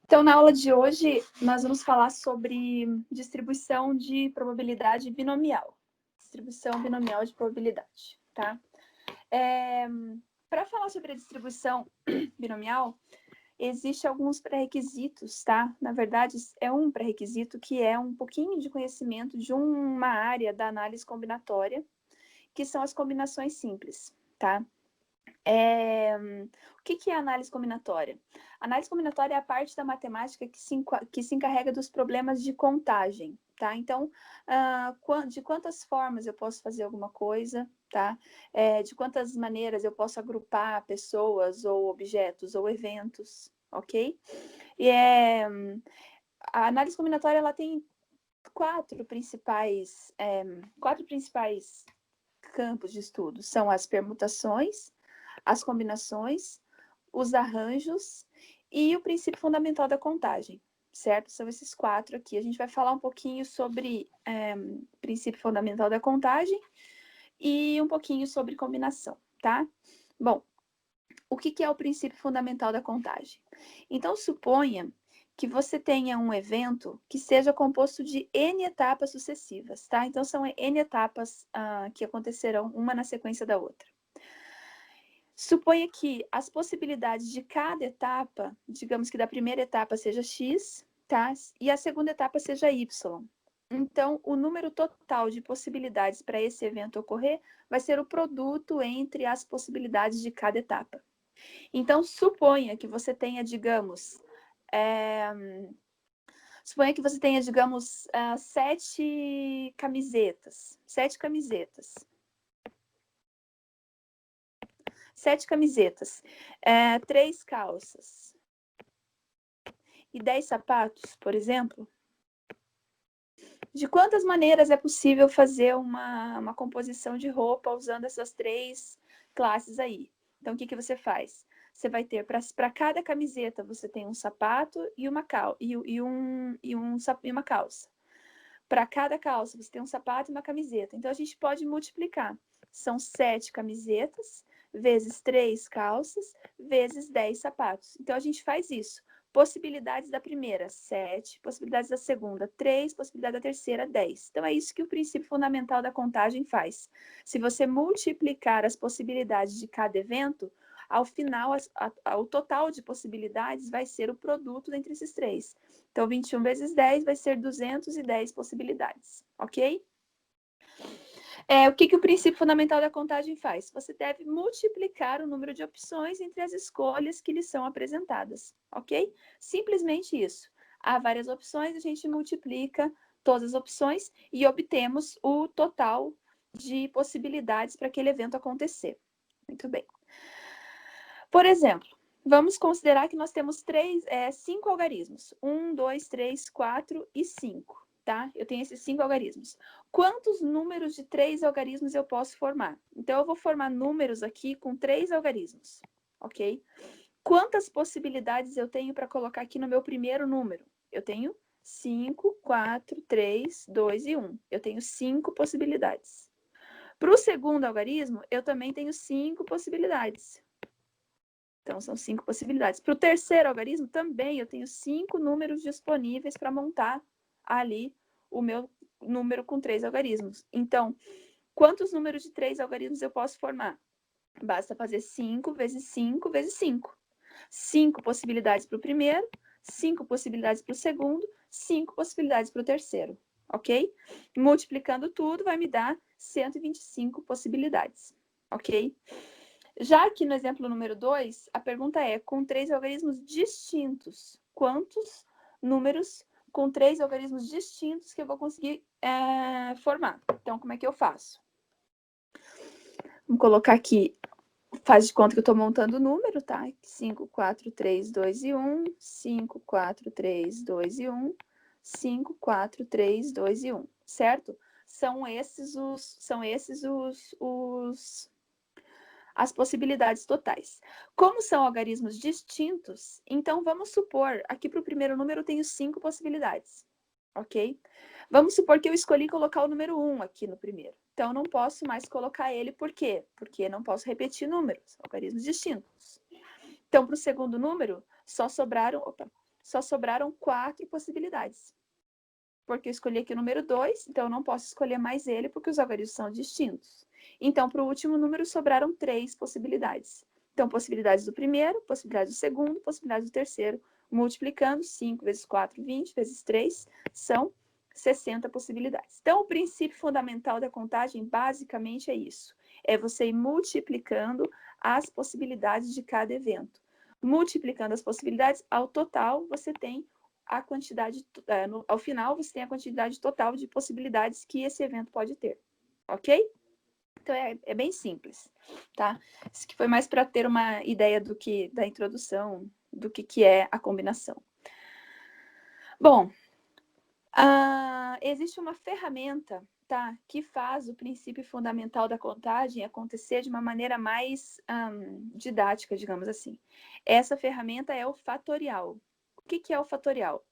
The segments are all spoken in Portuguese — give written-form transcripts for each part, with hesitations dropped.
Então, na aula de hoje, nós vamos falar sobre distribuição de probabilidade binomial. Distribuição binomial de probabilidade, tá? Para falar sobre a distribuição binomial, existem alguns pré-requisitos, tá? Na verdade, é um pré-requisito que é um pouquinho de conhecimento de uma área da análise combinatória, que são as combinações simples, tá? O que é análise combinatória? A análise combinatória é a parte da matemática que se encarrega dos problemas de contagem, tá? Então, de quantas formas eu posso fazer alguma coisa, tá? De quantas maneiras eu posso agrupar pessoas, ou objetos, ou eventos, ok? A análise combinatória, ela tem quatro principais campos de estudo. São as permutações, as combinações, os arranjos e o princípio fundamental da contagem, certo? São esses quatro aqui. A gente vai falar um pouquinho sobre princípio fundamental da contagem e um pouquinho sobre combinação, tá? Bom, o que é o princípio fundamental da contagem? Então, suponha que você tenha um evento que seja composto de N etapas sucessivas, tá? Então, são N etapas que acontecerão uma na sequência da outra. Suponha que as possibilidades de cada etapa, digamos que da primeira etapa seja X, tá? E a segunda etapa seja Y. Então, o número total de possibilidades para esse evento ocorrer vai ser o produto entre as possibilidades de cada etapa. Então, suponha que você tenha, digamos, 7 camisetas. 7 camisetas. 7 camisetas, 3 calças e 10 sapatos, por exemplo. De quantas maneiras é possível fazer uma composição de roupa usando essas 3 classes aí? Então, o que você faz? Você vai ter, para cada camiseta, você tem um sapato e uma calça. Para cada calça, você tem um sapato e uma camiseta. Então, a gente pode multiplicar. São 7 camisetas, vezes 3 calças, vezes 10 sapatos. Então, a gente faz isso. Possibilidades da primeira, 7. Possibilidades da segunda, 3. Possibilidade da terceira, 10. Então, é isso que o princípio fundamental da contagem faz. Se você multiplicar as possibilidades de cada evento, ao final, o total de possibilidades vai ser o produto entre esses 3. Então, 21 vezes 10 vai ser 210 possibilidades, ok? O que o princípio fundamental da contagem faz? Você deve multiplicar o número de opções entre as escolhas que lhe são apresentadas, ok? Simplesmente isso. Há várias opções, a gente multiplica todas as opções e obtemos o total de possibilidades para aquele evento acontecer. Muito bem. Por exemplo, vamos considerar que nós temos 5 algarismos. 1, 2, 3, 4 e 5, tá? Eu tenho esses 5 algarismos. Quantos números de 3 algarismos eu posso formar? Então, eu vou formar números aqui com 3 algarismos, ok? Quantas possibilidades eu tenho para colocar aqui no meu primeiro número? Eu tenho 5, 4, 3, 2 e 1. Eu tenho 5 possibilidades. Para o segundo algarismo, eu também tenho 5 possibilidades. Então, são 5 possibilidades. Para o terceiro algarismo, também eu tenho 5 números disponíveis para montar ali o meu número com 3 algarismos. Então, quantos números de 3 algarismos eu posso formar? Basta fazer 5 vezes 5 vezes 5. 5 possibilidades para o primeiro, 5 possibilidades para o segundo, 5 possibilidades para o terceiro, ok? Multiplicando tudo, vai me dar 125 possibilidades, ok? Já aqui no exemplo número 2, a pergunta é, com 3 algarismos distintos, quantos números com 3 algarismos distintos que eu vou conseguir formar? Então, como é que eu faço? Vamos colocar aqui, faz de conta que eu estou montando o número, tá? 5, 4, 3, 2 e 1, 5, 4, 3, 2 e 1, 5, 4, 3, 2 e 1, certo? São esses as possibilidades totais. Como são algarismos distintos, então vamos supor, aqui para o primeiro número eu tenho 5 possibilidades, ok? Vamos supor que eu escolhi colocar o número 1 aqui no primeiro. Então, eu não posso mais colocar ele, por quê? Porque não posso repetir números, algarismos distintos. Então, para o segundo número, só sobraram só sobraram 4 possibilidades. Porque eu escolhi aqui o número 2, então eu não posso escolher mais ele, porque os algarismos são distintos. Então, para o último número, sobraram 3 possibilidades. Então, possibilidades do primeiro, possibilidades do segundo, possibilidades do terceiro, multiplicando 5 vezes 4, 20, vezes 3, são 60 possibilidades. Então, o princípio fundamental da contagem, basicamente, é isso. É você ir multiplicando as possibilidades de cada evento. Multiplicando as possibilidades, ao total, você tem a quantidade, ao final, você tem a quantidade total de possibilidades que esse evento pode ter, ok? Então, é bem simples, tá? Isso aqui foi mais para ter uma ideia da introdução, do que é a combinação. Bom, existe uma ferramenta, tá, que faz o princípio fundamental da contagem acontecer de uma maneira mais didática, digamos assim. Essa ferramenta é o fatorial. O que é o fatorial?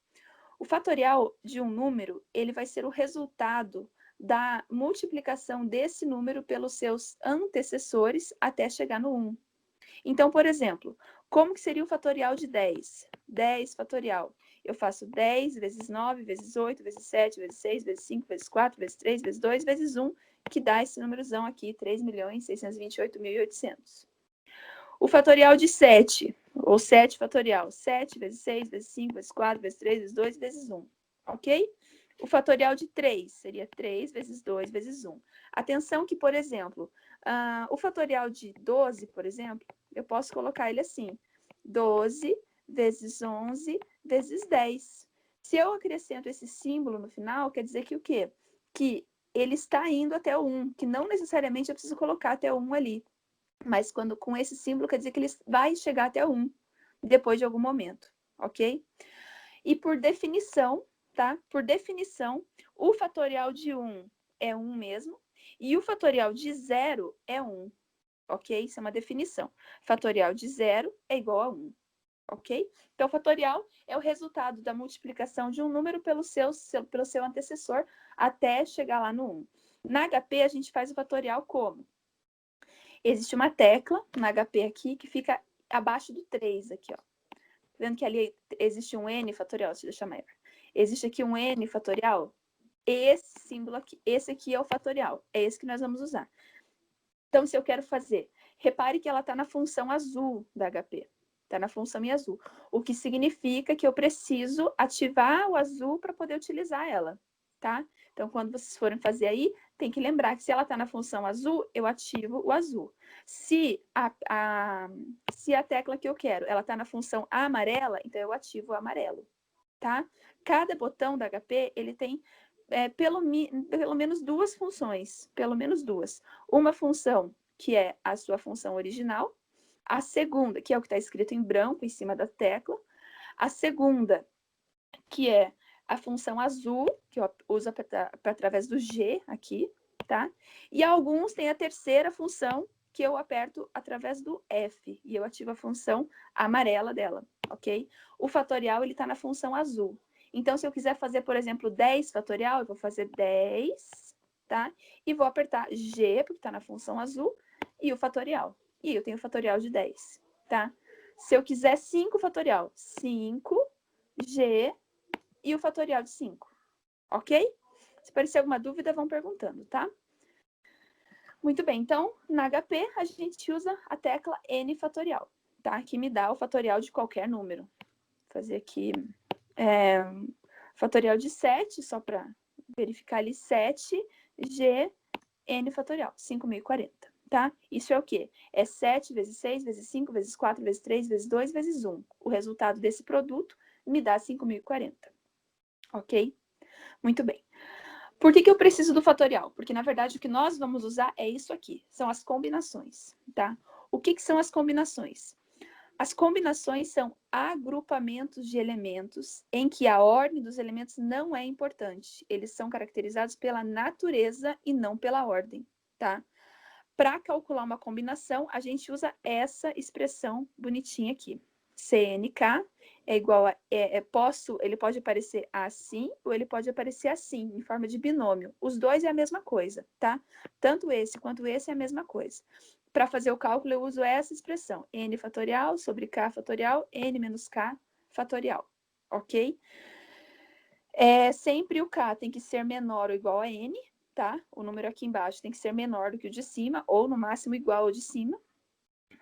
O fatorial de um número, ele vai ser o resultado da multiplicação desse número pelos seus antecessores até chegar no 1. Então, por exemplo, como que seria o fatorial de 10? 10 fatorial. Eu faço 10 vezes 9, vezes 8, vezes 7, vezes 6, vezes 5, vezes 4, vezes 3, vezes 2, vezes 1, que dá esse númerozão aqui, 3.628.800. O fatorial de 7, ou 7 fatorial, 7 vezes 6, vezes 5, vezes 4, vezes 3, vezes 2, vezes 1, ok? O fatorial de 3 seria 3 vezes 2, vezes 1. Atenção que, por exemplo, o fatorial de 12, por exemplo, eu posso colocar ele assim, 12 vezes 11 vezes 10. Se eu acrescento esse símbolo no final, quer dizer que o quê? Que ele está indo até o 1, que não necessariamente eu preciso colocar até o 1 ali. Mas com esse símbolo quer dizer que ele vai chegar até 1 depois de algum momento, ok? E por definição, tá? Por definição, o fatorial de 1 é 1 mesmo e o fatorial de 0 é 1, ok? Isso é uma definição. Fatorial de 0 é igual a 1, ok? Então, fatorial é o resultado da multiplicação de um número pelo seu antecessor até chegar lá no 1. Na HP, a gente faz o fatorial como? Existe uma tecla no HP aqui que fica abaixo do 3 aqui, ó. Vendo que ali existe um N fatorial, deixa eu deixar maior. Existe aqui um N fatorial. Esse símbolo aqui, esse aqui é o fatorial. É esse que nós vamos usar. Então, se eu quero fazer, repare que ela está na função azul da HP. Está na função em azul. O que significa que eu preciso ativar o azul para poder utilizar ela, tá? Então, quando vocês forem fazer aí, tem que lembrar que se ela está na função azul, eu ativo o azul. Se a tecla que eu quero, ela está na função amarela, então eu ativo o amarelo, tá? Cada botão da HP, ele tem pelo menos duas funções, pelo menos duas. Uma função que é a sua função original, a segunda, que é o que está escrito em branco em cima da tecla, a segunda, que é a função azul, que eu uso através do G aqui, tá? E alguns têm a terceira função, que eu aperto através do F, e eu ativo a função amarela dela, ok? O fatorial, ele está na função azul. Então, se eu quiser fazer, por exemplo, 10 fatorial, eu vou fazer 10, tá? E vou apertar G, porque está na função azul, e o fatorial. E eu tenho o fatorial de 10, tá? Se eu quiser 5 fatorial, 5, G e o fatorial de 5, ok? Se aparecer alguma dúvida, vão perguntando, tá? Muito bem, então, na HP, a gente usa a tecla N fatorial, tá? Que me dá o fatorial de qualquer número. Vou fazer aqui fatorial de 7, só para verificar ali, 7, G, N fatorial, 5.040, tá? Isso é o quê? É 7 vezes 6, vezes 5, vezes 4, vezes 3, vezes 2, vezes 1. O resultado desse produto me dá 5.040, ok? Muito bem. Por que eu preciso do fatorial? Porque, na verdade, o que nós vamos usar é isso aqui. São as combinações, tá? O que são as combinações? As combinações são agrupamentos de elementos em que a ordem dos elementos não é importante. Eles são caracterizados pela natureza e não pela ordem, tá? Para calcular uma combinação, a gente usa essa expressão bonitinha aqui. CNK é igual a... ele pode aparecer assim ou ele pode aparecer assim, em forma de binômio. Os dois é a mesma coisa, tá? Tanto esse quanto esse é a mesma coisa. Para fazer o cálculo, eu uso essa expressão. N fatorial sobre K fatorial, N menos K fatorial. ok? Sempre o K tem que ser menor ou igual a N, tá? O número aqui embaixo tem que ser menor do que o de cima, ou no máximo igual ao de cima,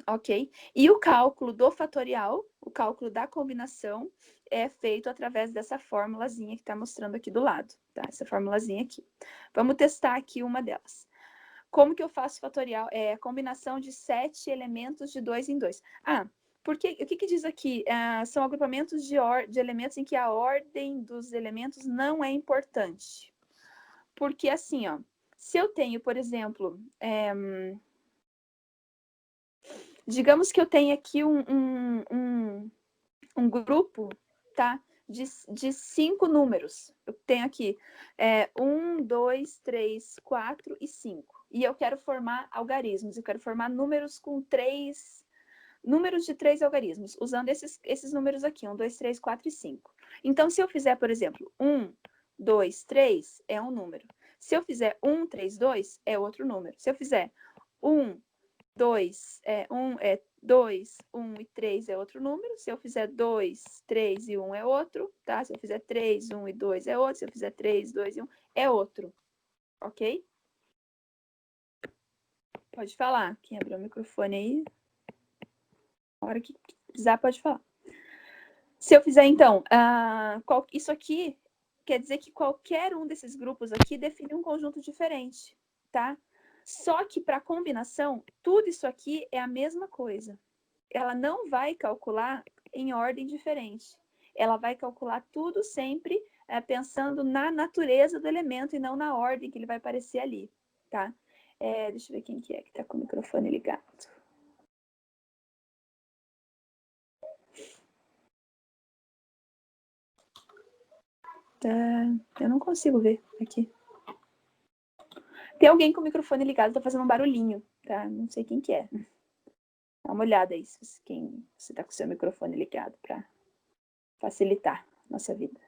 ok? E o cálculo do fatorial, o cálculo da combinação, é feito através dessa formulazinha que está mostrando aqui do lado, tá? Essa formulazinha aqui. Vamos testar aqui uma delas. Como que eu faço fatorial? É a combinação de 7 elementos de 2 em 2. O que diz aqui? São agrupamentos de elementos em que a ordem dos elementos não é importante. Porque assim, ó, se eu tenho, por exemplo, digamos que eu tenho aqui um grupo, tá? De 5 números. Eu tenho aqui 1, 2, 3, 4 e 5. E eu quero formar algarismos. Eu quero formar números com números de 3 algarismos, usando esses números aqui, 1, 2, 3, 4 e 5. Então, se eu fizer, por exemplo, 1, 2, 3, é um número. Se eu fizer 1, 3, 2, é outro número. Se eu fizer 1, 2, 2, 1 e 3 é outro número. Se eu fizer 2, 3 e 1 é outro, tá? Se eu fizer 3, 1 e 2 é outro. Se eu fizer 3, 2 e 1 é outro. Ok? Pode falar. Quem abriu o microfone aí, na hora que precisar, pode falar. Se eu fizer, então, isso aqui quer dizer que qualquer um desses grupos aqui define um conjunto diferente, tá? Só que para combinação, tudo isso aqui é a mesma coisa. Ela não vai calcular em ordem diferente. Ela vai calcular tudo sempre pensando na natureza do elemento e não na ordem que ele vai aparecer ali, tá? Deixa eu ver quem que está com o microfone ligado. Eu não consigo ver aqui. Tem alguém com o microfone ligado, tá fazendo um barulhinho, tá? Não sei quem que é. Dá uma olhada aí, quem você tá com o seu microfone ligado para facilitar a nossa vida.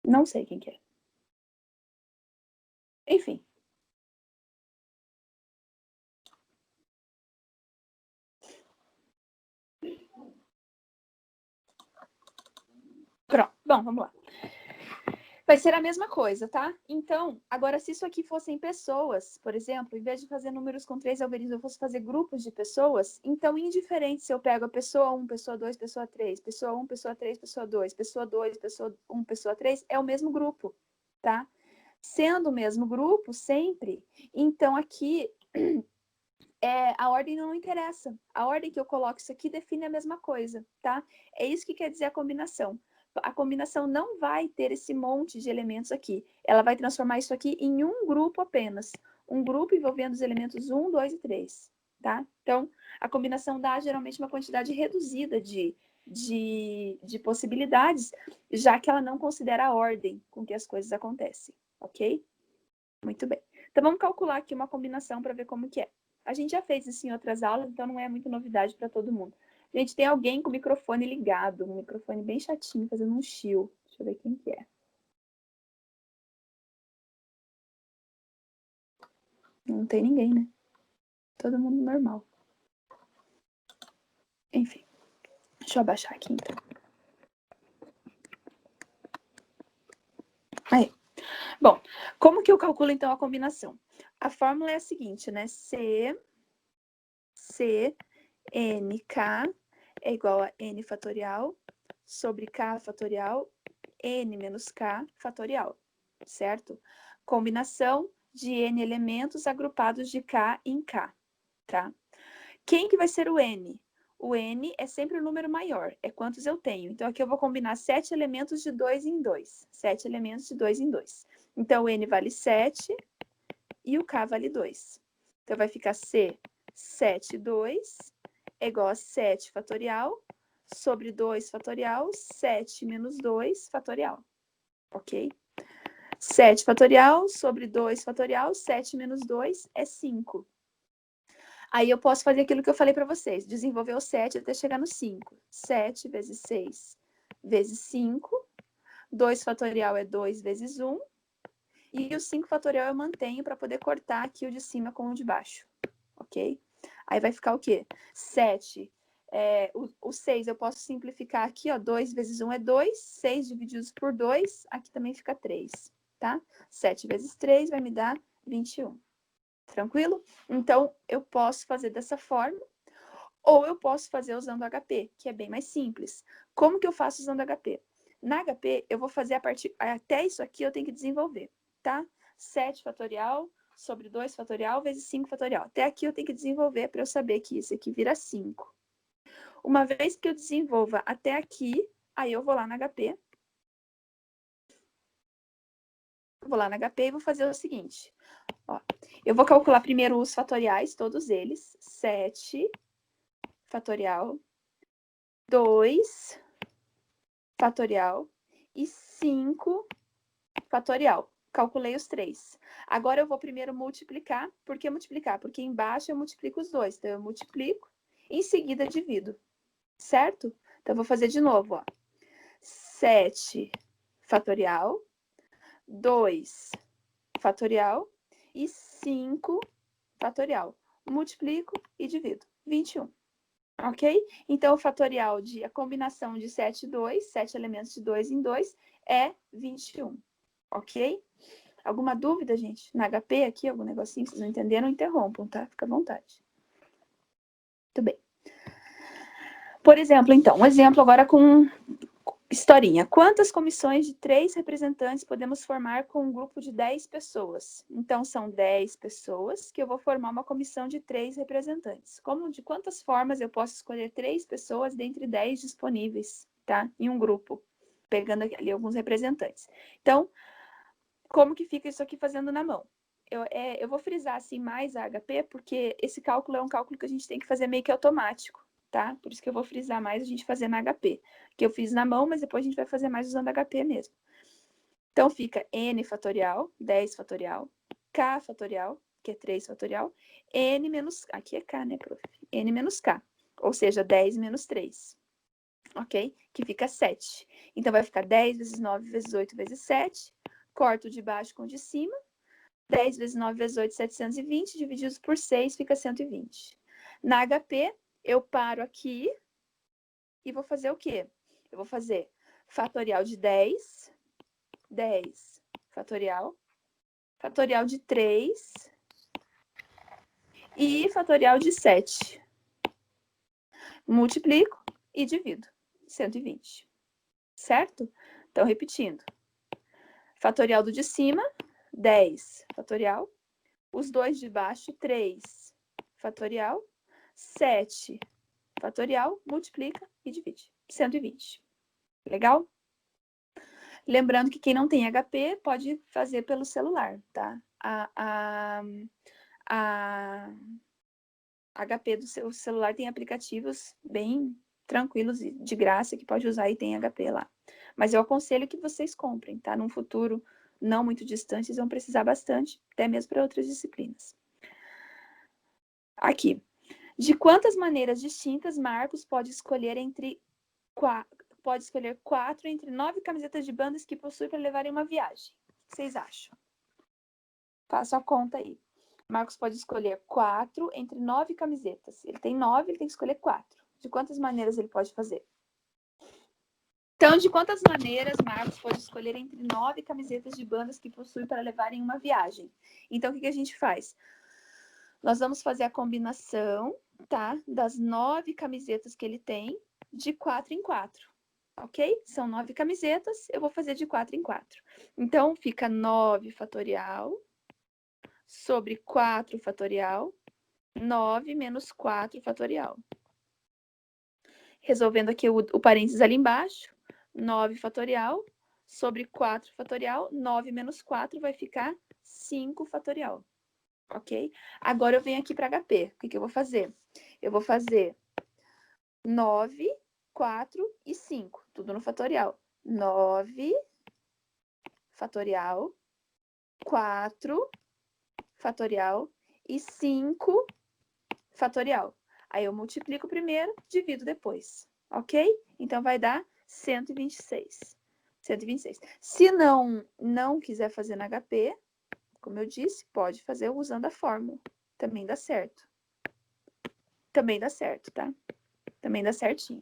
Não sei quem que é. Enfim. Pronto. Bom, vamos lá. Vai ser a mesma coisa, tá? Então, agora, se isso aqui fossem pessoas, por exemplo, em vez de fazer números com 3 algarismos, eu fosse fazer grupos de pessoas, então, indiferente se eu pego a pessoa 1, pessoa 2, pessoa 3, pessoa 1, pessoa 3, pessoa 2, pessoa 2, pessoa 1, pessoa 3, é o mesmo grupo, tá? Sendo o mesmo grupo, sempre, então aqui a ordem não interessa. A ordem que eu coloco isso aqui define a mesma coisa, tá? É isso que quer dizer a combinação. A combinação não vai ter esse monte de elementos aqui. Ela vai transformar isso aqui em um grupo apenas. Um grupo envolvendo os elementos 1, 2 e 3, tá? Então, a combinação dá geralmente uma quantidade reduzida de possibilidades, já que ela não considera a ordem com que as coisas acontecem, ok? Muito bem. Então, vamos calcular aqui uma combinação para ver como que é. A gente já fez isso em outras aulas, então não é muito novidade para todo mundo. Gente, tem alguém com o microfone ligado, um microfone bem chatinho, fazendo um chill. Deixa eu ver quem que é. Não tem ninguém, né? Todo mundo normal. Enfim. Deixa eu abaixar aqui, então. Aí. Bom, como que eu calculo, então, a combinação? A fórmula é a seguinte, né? NK é igual a N fatorial sobre K fatorial, N menos K fatorial, certo? Combinação de N elementos agrupados de K em K, tá? Quem que vai ser o N? O N é sempre o número maior, é quantos eu tenho. Então, aqui eu vou combinar 7 elementos de 2 em 2. 7 elementos de 2 em 2. Então, o N vale 7 e o K vale 2. Então, vai ficar C, 7, 2, é igual a 7 fatorial sobre 2 fatorial, 7 menos 2 fatorial. Ok? 7 fatorial sobre 2 fatorial, 7 menos 2 é 5. Aí eu posso fazer aquilo que eu falei para vocês, desenvolver o 7 até chegar no 5. 7 vezes 6 vezes 5. 2 fatorial é 2 vezes 1. E o 5 fatorial eu mantenho para poder cortar aqui o de cima com o de baixo. Ok? Aí vai ficar o quê? 7. O 6 eu posso simplificar aqui, ó. 2 vezes 1 é 2. 6 divididos por 2, aqui também fica 3, tá? 7 vezes 3 vai me dar 21. Tranquilo? Então, eu posso fazer dessa forma, ou eu posso fazer usando HP, que é bem mais simples. Como que eu faço usando HP? Na HP, eu vou fazer a partir... Até isso aqui eu tenho que desenvolver, tá? 7 fatorial sobre 2 fatorial vezes 5 fatorial. Até aqui eu tenho que desenvolver para eu saber que isso aqui vira 5. Uma vez que eu desenvolva até aqui, aí eu vou lá na HP. Vou lá na HP e vou fazer o seguinte. Ó, eu vou calcular primeiro os fatoriais, todos eles. 7 fatorial, 2 fatorial e 5 fatorial. Calculei os 3. Agora eu vou primeiro multiplicar. Por que multiplicar? Porque embaixo eu multiplico os 2. Então, eu multiplico, em seguida divido. Certo? Então, eu vou fazer de novo, ó. 7 fatorial, 2 fatorial e 5 fatorial. Multiplico e divido. 21. Ok? Então, o fatorial a combinação de 7 e 2, 7 elementos de 2 em 2, é 21. Ok? Alguma dúvida, gente? Na HP aqui, algum negocinho, vocês não entenderam, interrompam, tá? Fica à vontade. Muito bem. Por exemplo, então, um exemplo agora com historinha. Quantas comissões de 3 representantes podemos formar com um grupo de 10 pessoas? Então, são 10 pessoas que eu vou formar uma comissão de 3 representantes. De quantas formas eu posso escolher 3 pessoas dentre 10 disponíveis, tá? Em um grupo, pegando ali alguns representantes. Então, como que fica isso aqui fazendo na mão? Eu vou frisar assim mais a HP, porque esse cálculo é um cálculo que a gente tem que fazer meio que automático, tá? Por isso que eu vou frisar mais a gente fazer na HP. Que eu fiz na mão, mas depois a gente vai fazer mais usando HP mesmo. Então, fica N fatorial, 10 fatorial, K fatorial, que é 3 fatorial, N menos... Aqui é K, né, prof? N menos K, ou seja, 10 menos 3. Ok? Que fica 7. Então, vai ficar 10 vezes 9 vezes 8 vezes 7. Corto de baixo com o de cima. 10 vezes 9 vezes 8, 720. Divididos por 6, fica 120. Na HP, eu paro aqui e vou fazer o quê? Eu vou fazer fatorial de 10. 10 fatorial. Fatorial de 3. E fatorial de 7. Multiplico e divido. 120. Certo? Então, repetindo. Fatorial do de cima, 10 fatorial. Os dois de baixo, 3 fatorial. 7 fatorial, multiplica e divide. 120. Legal? Lembrando que quem não tem HP pode fazer pelo celular, tá? A HP do seu celular tem aplicativos bem tranquilos e de graça que pode usar e tem HP lá. Mas eu aconselho que vocês comprem, tá? Num futuro não muito distante, vocês vão precisar bastante, até mesmo para outras disciplinas. Aqui. De quantas maneiras distintas Marcos pode escolher pode escolher 4 entre 9 camisetas de bandas que possui para levar em uma viagem? O que vocês acham? Faça a conta aí. Marcos pode escolher 4 entre 9 camisetas. Ele tem 9, ele tem que escolher 4. De quantas maneiras ele pode fazer? Então, de quantas maneiras Marcos pode escolher entre 9 camisetas de bandas que possui para levar em uma viagem? Então, o que a gente faz? Nós vamos fazer a combinação, tá? Das 9 camisetas que ele tem, de 4 em 4. Ok? São 9 camisetas, eu vou fazer de 4 em 4. Então, fica 9 fatorial sobre 4 fatorial, 9 menos 4 fatorial. Resolvendo aqui o parênteses ali embaixo, 9 fatorial sobre 4 fatorial, 9 menos 4 vai ficar 5 fatorial. Ok? Agora eu venho aqui para HP. O que eu vou fazer? Eu vou fazer 9, 4 e 5. Tudo no fatorial. 9 fatorial, 4 fatorial e 5 fatorial. Aí eu multiplico primeiro, divido depois, ok? Então, vai dar 126. 126. Se não quiser fazer na HP, como eu disse, pode fazer usando a fórmula. Também dá certo. Também dá certo, tá? Também dá certinho.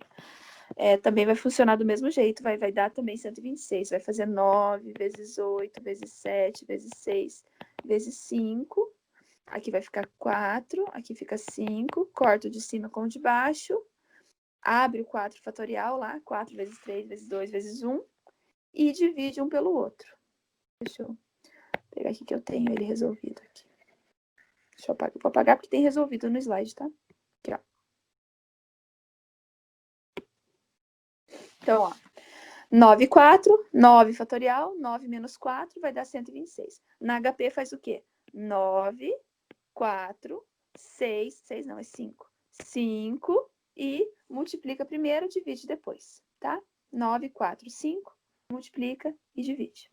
Também vai funcionar do mesmo jeito, vai dar também 126. Vai fazer 9 vezes 8, vezes 7, vezes 6, vezes 5. Aqui vai ficar 4, aqui fica 5. Corto de cima com o de baixo. Abre o 4 fatorial lá, 4 vezes 3, vezes 2, vezes 1. E divide um pelo outro. Deixa eu pegar aqui que eu tenho ele resolvido aqui. Deixa eu apagar. Vou apagar porque tem resolvido no slide, tá? Aqui, ó. Então, ó. 9, 4, 9 fatorial, 9 menos 4 vai dar 126. Na HP faz o quê? 9, 4, 6, 6 não, é 5. 5 e multiplica primeiro, divide depois, tá? 9, 4, 5, multiplica e divide.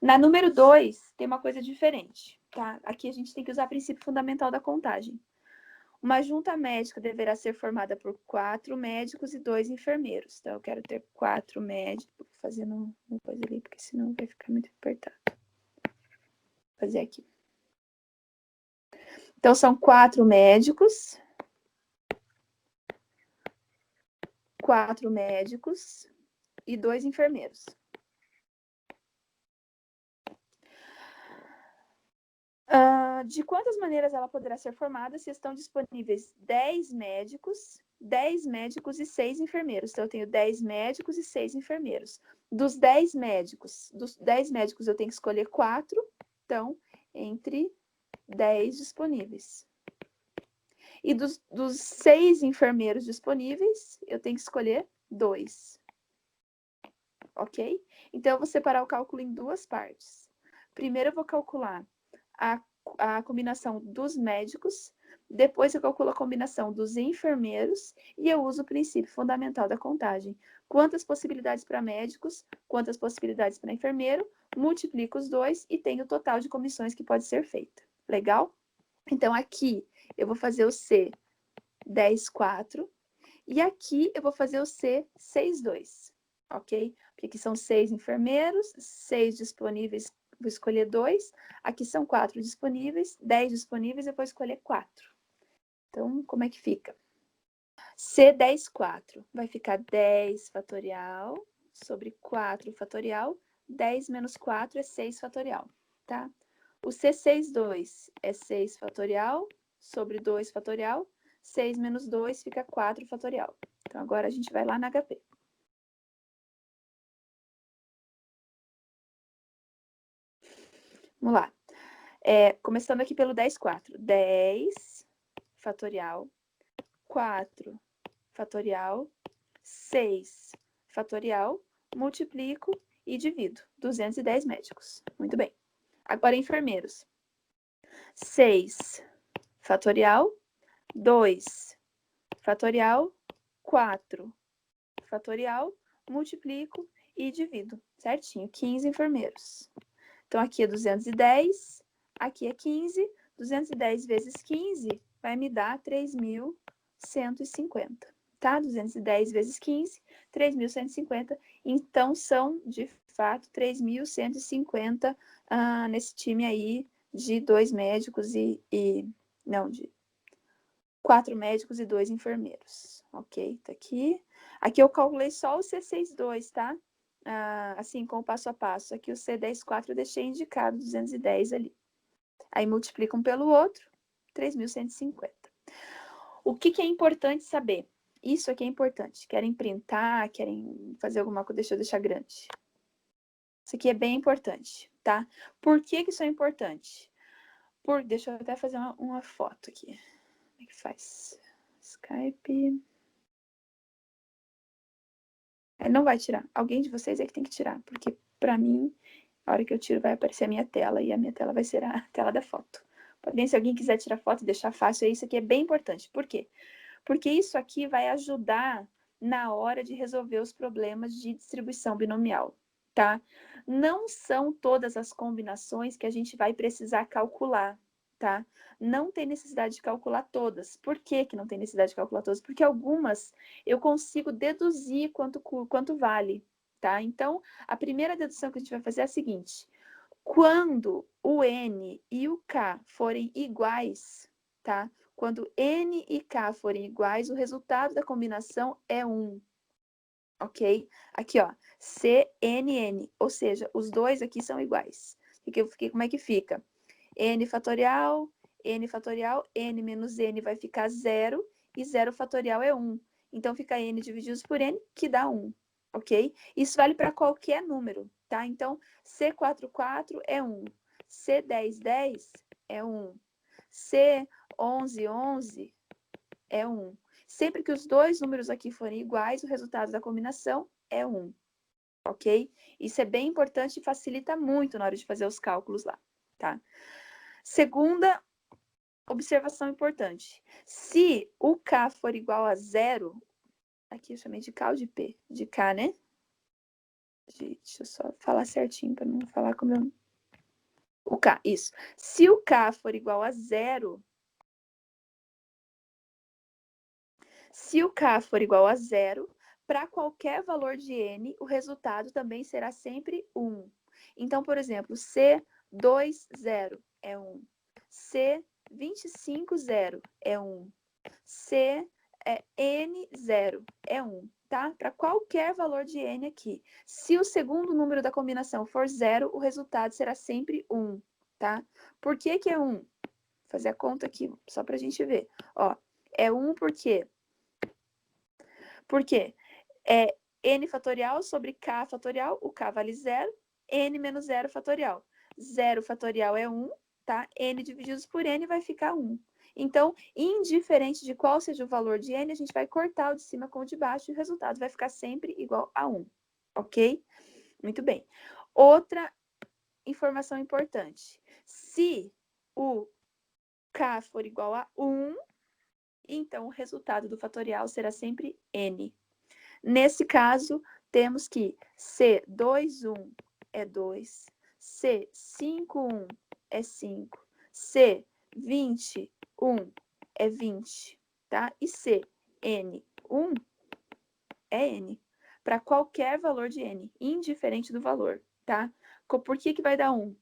Na número 2, tem uma coisa diferente, tá? Aqui a gente tem que usar o princípio fundamental da contagem. Uma junta médica deverá ser formada por 4 médicos e 2 enfermeiros. Então, eu quero ter 4 médicos. Vou fazer uma coisa ali, porque senão vai ficar muito apertado. Vou fazer aqui. Então, são 4 médicos. 4 médicos e 2 enfermeiros. De quantas maneiras ela poderá ser formada se estão disponíveis 10 médicos e 6 enfermeiros? Então, eu tenho 10 médicos e 6 enfermeiros. Dos 10 médicos eu tenho que escolher 4, então, entre 10 disponíveis. E dos 6 enfermeiros disponíveis, eu tenho que escolher 2. Ok? Então, eu vou separar o cálculo em duas partes. Primeiro, eu vou calcular a combinação dos médicos, depois eu calculo a combinação dos enfermeiros e eu uso o princípio fundamental da contagem. Quantas possibilidades para médicos, quantas possibilidades para enfermeiro, multiplico os dois e tenho o total de comissões que pode ser feita. Legal? Então, aqui eu vou fazer o C 10,4 e aqui eu vou fazer o C 6,2, ok? Porque aqui são 6 enfermeiros, 6 disponíveis, vou escolher 2. Aqui são 4 disponíveis, 10 disponíveis, eu vou escolher 4. Então, como é que fica? C 10,4 vai ficar 10 fatorial sobre 4 fatorial. 10 menos 4 é 6 fatorial, tá? O C 6,2 é 6 fatorial sobre 2 fatorial. 6 menos 2 fica 4 fatorial. Então, agora a gente vai lá na HP. Vamos lá. Começando aqui pelo 10,4. 10 fatorial, 4 fatorial, 6 fatorial, multiplico e divido. 210 médicos. Muito bem. Agora, enfermeiros. 6 fatorial, 2 fatorial, 4 fatorial, multiplico e divido. Certinho. 15 enfermeiros. Então, aqui é 210, aqui é 15. 210 vezes 15 vai me dar 3.150, tá? 210 vezes 15, 3.150. Então, são, de fato, 3.150 nesse time aí de 2 médicos não, de 4 médicos e 2 enfermeiros. Ok? Tá aqui. Aqui eu calculei só o C62, tá? Assim, com o passo a passo. Aqui o C10,4 eu deixei indicado 210 ali. Aí multiplica um pelo outro, 3.150. O que é importante saber? Isso aqui é importante. Querem printar, querem fazer alguma coisa, deixa eu deixar grande. Isso aqui é bem importante, tá? Por que isso é importante? Deixa eu até fazer uma foto aqui. Como é que faz? Skype. Não vai tirar. Alguém de vocês é que tem que tirar, porque para mim, a hora que eu tiro vai aparecer a minha tela e a minha tela vai ser a tela da foto. Porém, se alguém quiser tirar foto e deixar fácil, isso aqui é bem importante. Por quê? Porque isso aqui vai ajudar na hora de resolver os problemas de distribuição binomial, tá? Não são todas as combinações que a gente vai precisar calcular, tá? Não tem necessidade de calcular todas. Por que que não tem necessidade de calcular todas? Porque algumas eu consigo deduzir quanto vale, tá? Então, a primeira dedução que a gente vai fazer é a seguinte. Quando o N e o K forem iguais, tá? Quando N e K forem iguais, o resultado da combinação é 1, ok? Aqui, ó, CNN, ou seja, os dois aqui são iguais. Como é que fica? N fatorial, N menos N vai ficar 0, e 0 fatorial é 1. Então, fica N divididos por N, que dá 1, ok? Isso vale para qualquer número, tá? Então, C44 é 1, C1010 é 1, C1111 é 1. Sempre que os dois números aqui forem iguais, o resultado da combinação é 1, ok? Isso é bem importante e facilita muito na hora de fazer os cálculos lá, tá? Segunda observação importante. Se o K for igual a 0, aqui eu chamei de K ou de P? De K, né? Deixa eu só falar certinho para não falar como eu... O K, isso. Se o K for igual a 0, para qualquer valor de N, o resultado também será sempre 1. Então, por exemplo, C20 é 1. C250 é 1. N0 é 1, tá? Para qualquer valor de N aqui. Se o segundo número da combinação for 0, o resultado será sempre 1, tá? Por que que é 1? Vou fazer a conta aqui, só para a gente ver. Ó, é 1 porque é N fatorial sobre K fatorial, o K vale 0, N menos 0 fatorial. 0 fatorial é 1, tá? N divididos por N vai ficar 1. Então, indiferente de qual seja o valor de N, a gente vai cortar o de cima com o de baixo e o resultado vai ficar sempre igual a 1, ok? Muito bem. Outra informação importante. Se o K for igual a 1, então o resultado do fatorial será sempre N. Nesse caso, temos que C21 é 2, C51 é 5, C21 é 20, tá? E CN1 é N, para qualquer valor de N, indiferente do valor, tá? Por que que vai dar 1?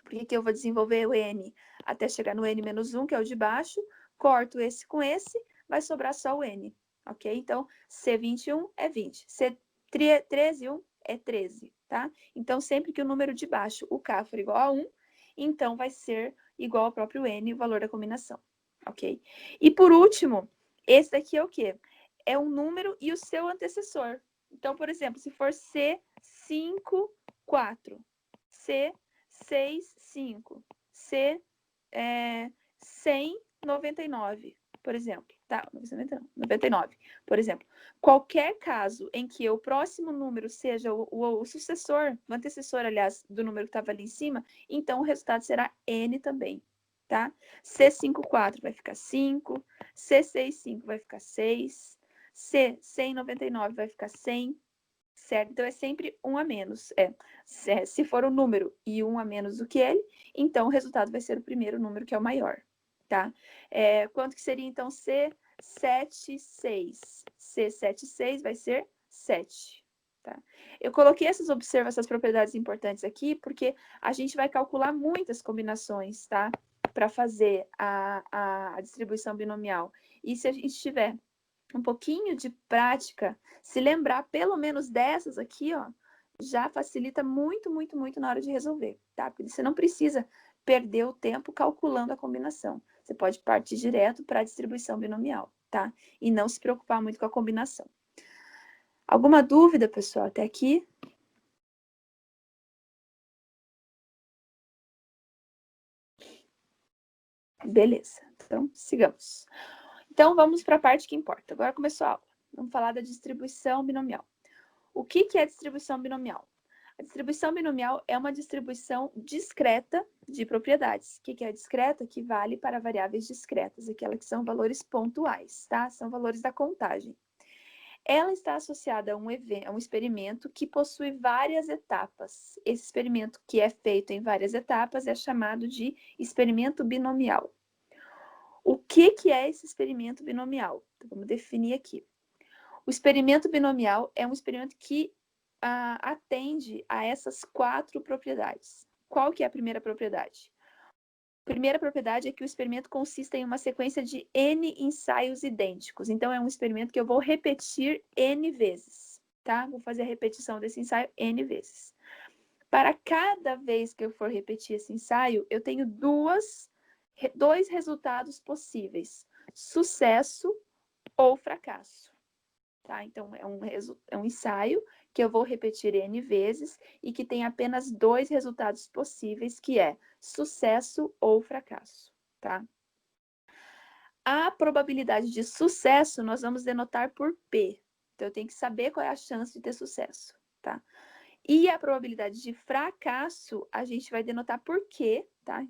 Por que que eu vou desenvolver o N até chegar no N menos 1, que é o de baixo, corto esse com esse, vai sobrar só o N, ok? Então, C21 é 20, C13 é 13, tá? Então, sempre que o número de baixo, o K, for igual a 1, então vai ser igual ao próprio N, o valor da combinação, ok? E por último, esse daqui é o quê? É um número e o seu antecessor. Então, por exemplo, se for C54, C65, C199, por exemplo, tá? 99, por exemplo. Qualquer caso em que o próximo número seja o sucessor, o antecessor, aliás, do número que estava ali em cima, então o resultado será N também, tá? C54 vai ficar 5, C65 vai ficar 6, C199 vai ficar 100, certo? Então, é sempre um a menos. Se for um número e um a menos do que ele, então o resultado vai ser o primeiro número, que é o maior, tá? Quanto que seria, então, C76? C76 vai ser 7, tá? Eu coloquei essas propriedades importantes aqui, porque a gente vai calcular muitas combinações, tá? Para fazer a distribuição binomial. E se a gente tiver um pouquinho de prática, se lembrar pelo menos dessas aqui, ó, já facilita muito, muito, muito na hora de resolver, tá? Porque você não precisa perder o tempo calculando a combinação. Você pode partir direto para a distribuição binomial, tá? E não se preocupar muito com a combinação. Alguma dúvida, pessoal, até aqui? Beleza, então sigamos. Então, vamos para a parte que importa. Agora começou a aula. Vamos falar da distribuição binomial. O que é distribuição binomial? A distribuição binomial é uma distribuição discreta de propriedades. O que é discreta? Que vale para variáveis discretas, aquelas que são valores pontuais, tá? São valores da contagem. ela está associada a um experimento que possui várias etapas. Esse experimento que é feito em várias etapas é chamado de experimento binomial. O que é esse experimento binomial? Então, vamos definir aqui. O experimento binomial é um experimento que atende a essas 4 propriedades. Qual que é a primeira propriedade? A primeira propriedade é que o experimento consiste em uma sequência de N ensaios idênticos. Então, é um experimento que eu vou repetir N vezes, tá? Vou fazer a repetição desse ensaio N vezes. Para cada vez que eu for repetir esse ensaio, eu tenho dois resultados possíveis: sucesso ou fracasso. Tá? Então, é um ensaio que eu vou repetir N vezes e que tem apenas 2 resultados possíveis, que é sucesso ou fracasso. Tá? A probabilidade de sucesso nós vamos denotar por P. Então, eu tenho que saber qual é a chance de ter sucesso. Tá? E a probabilidade de fracasso, a gente vai denotar por Q, tá?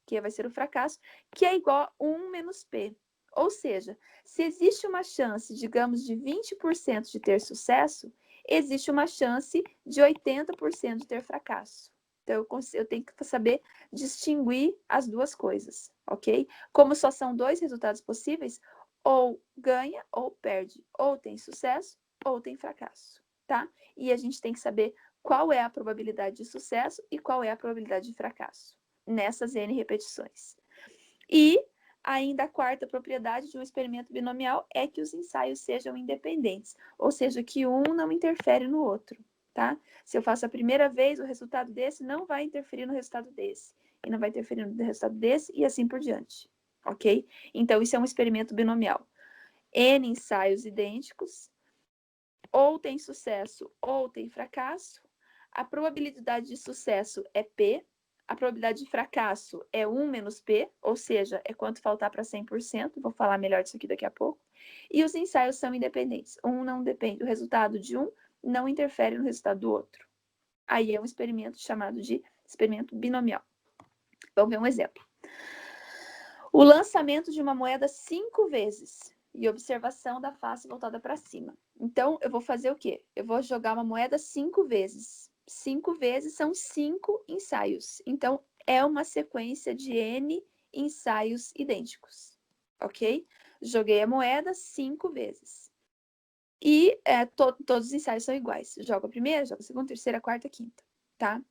Que vai ser o fracasso, que é igual a 1 menos P. Ou seja, se existe uma chance, digamos, de 20% de ter sucesso, existe uma chance de 80% de ter fracasso. Então, eu tenho que saber distinguir as duas coisas, ok? Como só são 2 resultados possíveis, ou ganha ou perde, ou tem sucesso ou tem fracasso, tá? E a gente tem que saber qual é a probabilidade de sucesso e qual é a probabilidade de fracasso nessas N repetições. E ainda a quarta propriedade de um experimento binomial é que os ensaios sejam independentes, ou seja, que um não interfere no outro, tá? Se eu faço a primeira vez, o resultado desse não vai interferir no resultado desse, e não vai interferir no resultado desse, e assim por diante, ok? Então, isso é um experimento binomial. N ensaios idênticos, ou tem sucesso ou tem fracasso. A probabilidade de sucesso é P, a probabilidade de fracasso é 1 menos P, ou seja, é quanto faltar para 100%, vou falar melhor disso aqui daqui a pouco. E os ensaios são independentes. Um não depende, o resultado de um não interfere no resultado do outro. Aí é um experimento chamado de experimento binomial. Vamos ver um exemplo. O lançamento de uma moeda 5 vezes e observação da face voltada para cima. Então, eu vou fazer o quê? Eu vou jogar uma moeda 5 vezes. 5 vezes são 5 ensaios. Então, é uma sequência de N ensaios idênticos, ok? Joguei a moeda 5 vezes. E todos os ensaios são iguais. Jogo a primeira, jogo a segunda, terceira, quarta, quinta, tá?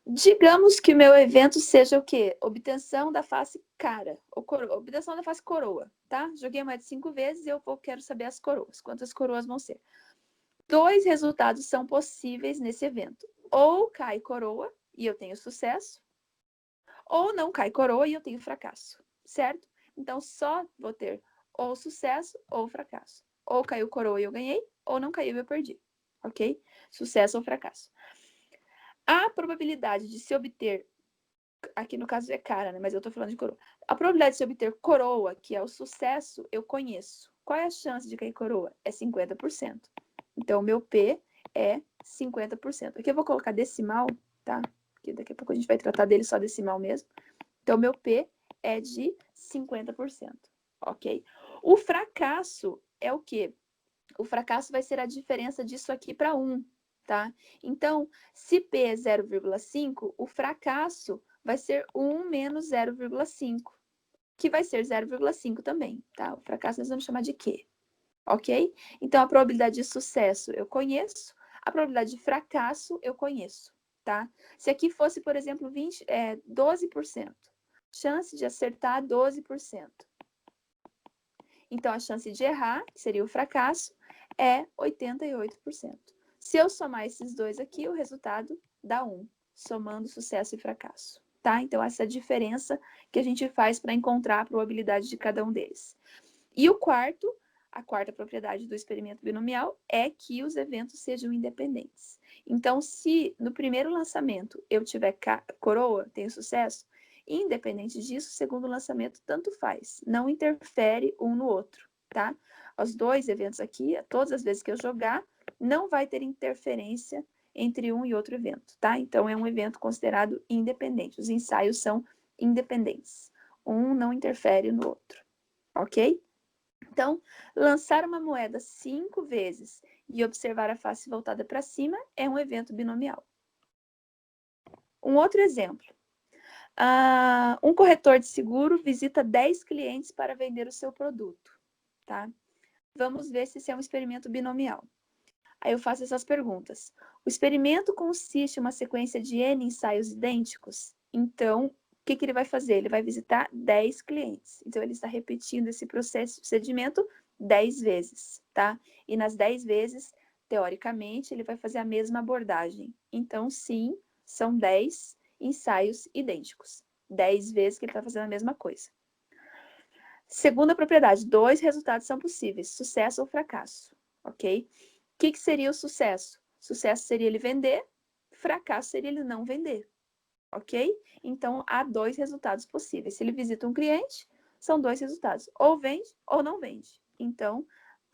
Digamos que o meu evento seja o quê? Obtenção da face cara, ou coroa, obtenção da face coroa, tá? Joguei a moeda 5 vezes e quero saber as coroas, quantas coroas vão ser. 2 resultados são possíveis nesse evento. Ou cai coroa e eu tenho sucesso, ou não cai coroa e eu tenho fracasso, certo? Então, só vou ter ou sucesso ou fracasso. Ou caiu coroa e eu ganhei, ou não caiu e eu perdi, ok? Sucesso ou fracasso. A probabilidade de se obter, aqui no caso é cara, né? Mas eu tô falando de coroa. A probabilidade de se obter coroa, que é o sucesso, eu conheço. Qual é a chance de cair coroa? É 50%. Então, o meu P é 50%. Aqui eu vou colocar decimal, tá? Porque daqui a pouco a gente vai tratar dele só decimal mesmo. Então, meu P é de 50%, ok? O fracasso é o quê? O fracasso vai ser a diferença disso aqui para 1, tá? Então, se P é 0,5, o fracasso vai ser 1 menos 0,5, que vai ser 0,5 também, tá? O fracasso nós vamos chamar de Q, ok? Então, a probabilidade de sucesso eu conheço, a probabilidade de fracasso eu conheço, tá? Se aqui fosse, por exemplo, 12%, chance de acertar 12%. Então, a chance de errar, que seria o fracasso, é 88%. Se eu somar esses dois aqui, o resultado dá 1, somando sucesso e fracasso, tá? Então, essa é a diferença que a gente faz para encontrar a probabilidade de cada um deles. E a quarta propriedade do experimento binomial é que os eventos sejam independentes. Então, se no primeiro lançamento eu tiver coroa, tenho sucesso, independente disso, o segundo lançamento tanto faz, não interfere um no outro, tá? Os 2 eventos aqui, todas as vezes que eu jogar, não vai ter interferência entre um e outro evento, tá? Então, é um evento considerado independente. Os ensaios são independentes. Um não interfere no outro, ok? Então, lançar uma moeda 5 vezes e observar a face voltada para cima é um evento binomial. Um outro exemplo. Um corretor de seguro visita 10 clientes para vender o seu produto, tá? Vamos ver se esse é um experimento binomial. Aí eu faço essas perguntas. O experimento consiste em uma sequência de N ensaios idênticos? Então, o que ele vai fazer? Ele vai visitar 10 clientes. Então, ele está repetindo esse procedimento 10 vezes, tá? E nas 10 vezes, teoricamente, ele vai fazer a mesma abordagem. Então, sim, são 10 ensaios idênticos. 10 vezes que ele está fazendo a mesma coisa. Segunda propriedade, 2 resultados são possíveis, sucesso ou fracasso, ok? O que seria o sucesso? Sucesso seria ele vender, fracasso seria ele não vender, ok? Então, há 2 resultados possíveis. Se ele visita um cliente, são 2 resultados, ou vende ou não vende. Então,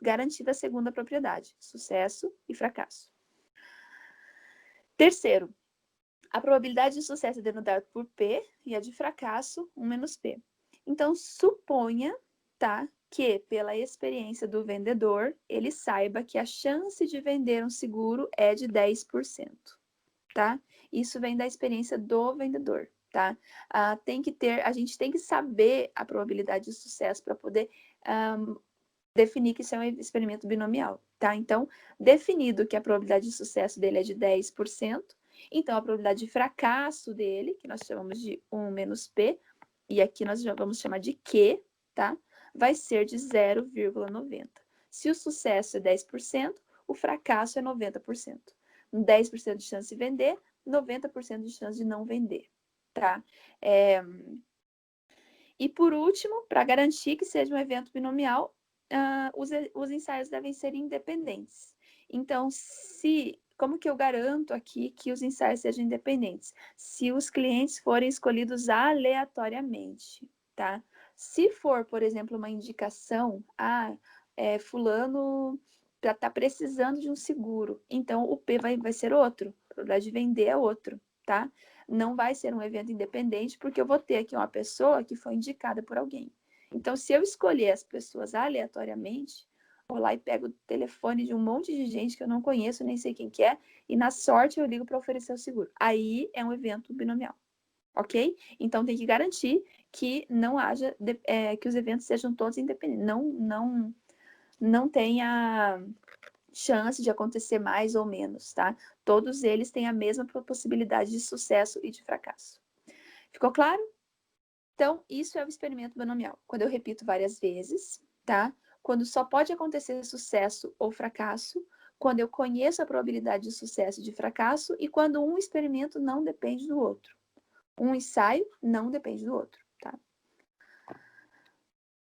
garantida a segunda propriedade, sucesso e fracasso. Terceiro, a probabilidade de sucesso é denotada por P e a de fracasso, 1 menos P. Então, suponha, tá, que pela experiência do vendedor, ele saiba que a chance de vender um seguro é de 10%, tá? Isso vem da experiência do vendedor, tá? A gente tem que saber a probabilidade de sucesso para poder definir que isso é um experimento binomial, tá? Então, definido que a probabilidade de sucesso dele é de 10%, então a probabilidade de fracasso dele, que nós chamamos de 1 menos P, e aqui nós já vamos chamar de Q, tá? Vai ser de 0,90. Se o sucesso é 10%, o fracasso é 90%. 10% de chance de vender, 90% de chance de não vender, tá? E por último, para garantir que seja um evento binomial, os ensaios devem ser independentes. Então, como que eu garanto aqui que os ensaios sejam independentes? Se os clientes forem escolhidos aleatoriamente, tá? Se for, por exemplo, uma indicação, fulano está precisando de um seguro, então o P vai ser outro, a probabilidade de vender é outro, tá? Não vai ser um evento independente, porque eu vou ter aqui uma pessoa que foi indicada por alguém. Então, se eu escolher as pessoas aleatoriamente, vou lá e pego o telefone de um monte de gente que eu não conheço, nem sei quem que é, e na sorte eu ligo para oferecer o seguro. Aí é um evento binomial, ok? Então, tem que garantir que não haja, que os eventos sejam todos independentes. Não tenha chance de acontecer mais ou menos, tá? Todos eles têm a mesma possibilidade de sucesso e de fracasso. Ficou claro? Então, isso é o experimento binomial. Quando eu repito várias vezes, tá? Quando só pode acontecer sucesso ou fracasso, quando eu conheço a probabilidade de sucesso e de fracasso e quando um experimento não depende do outro. Um ensaio não depende do outro, tá?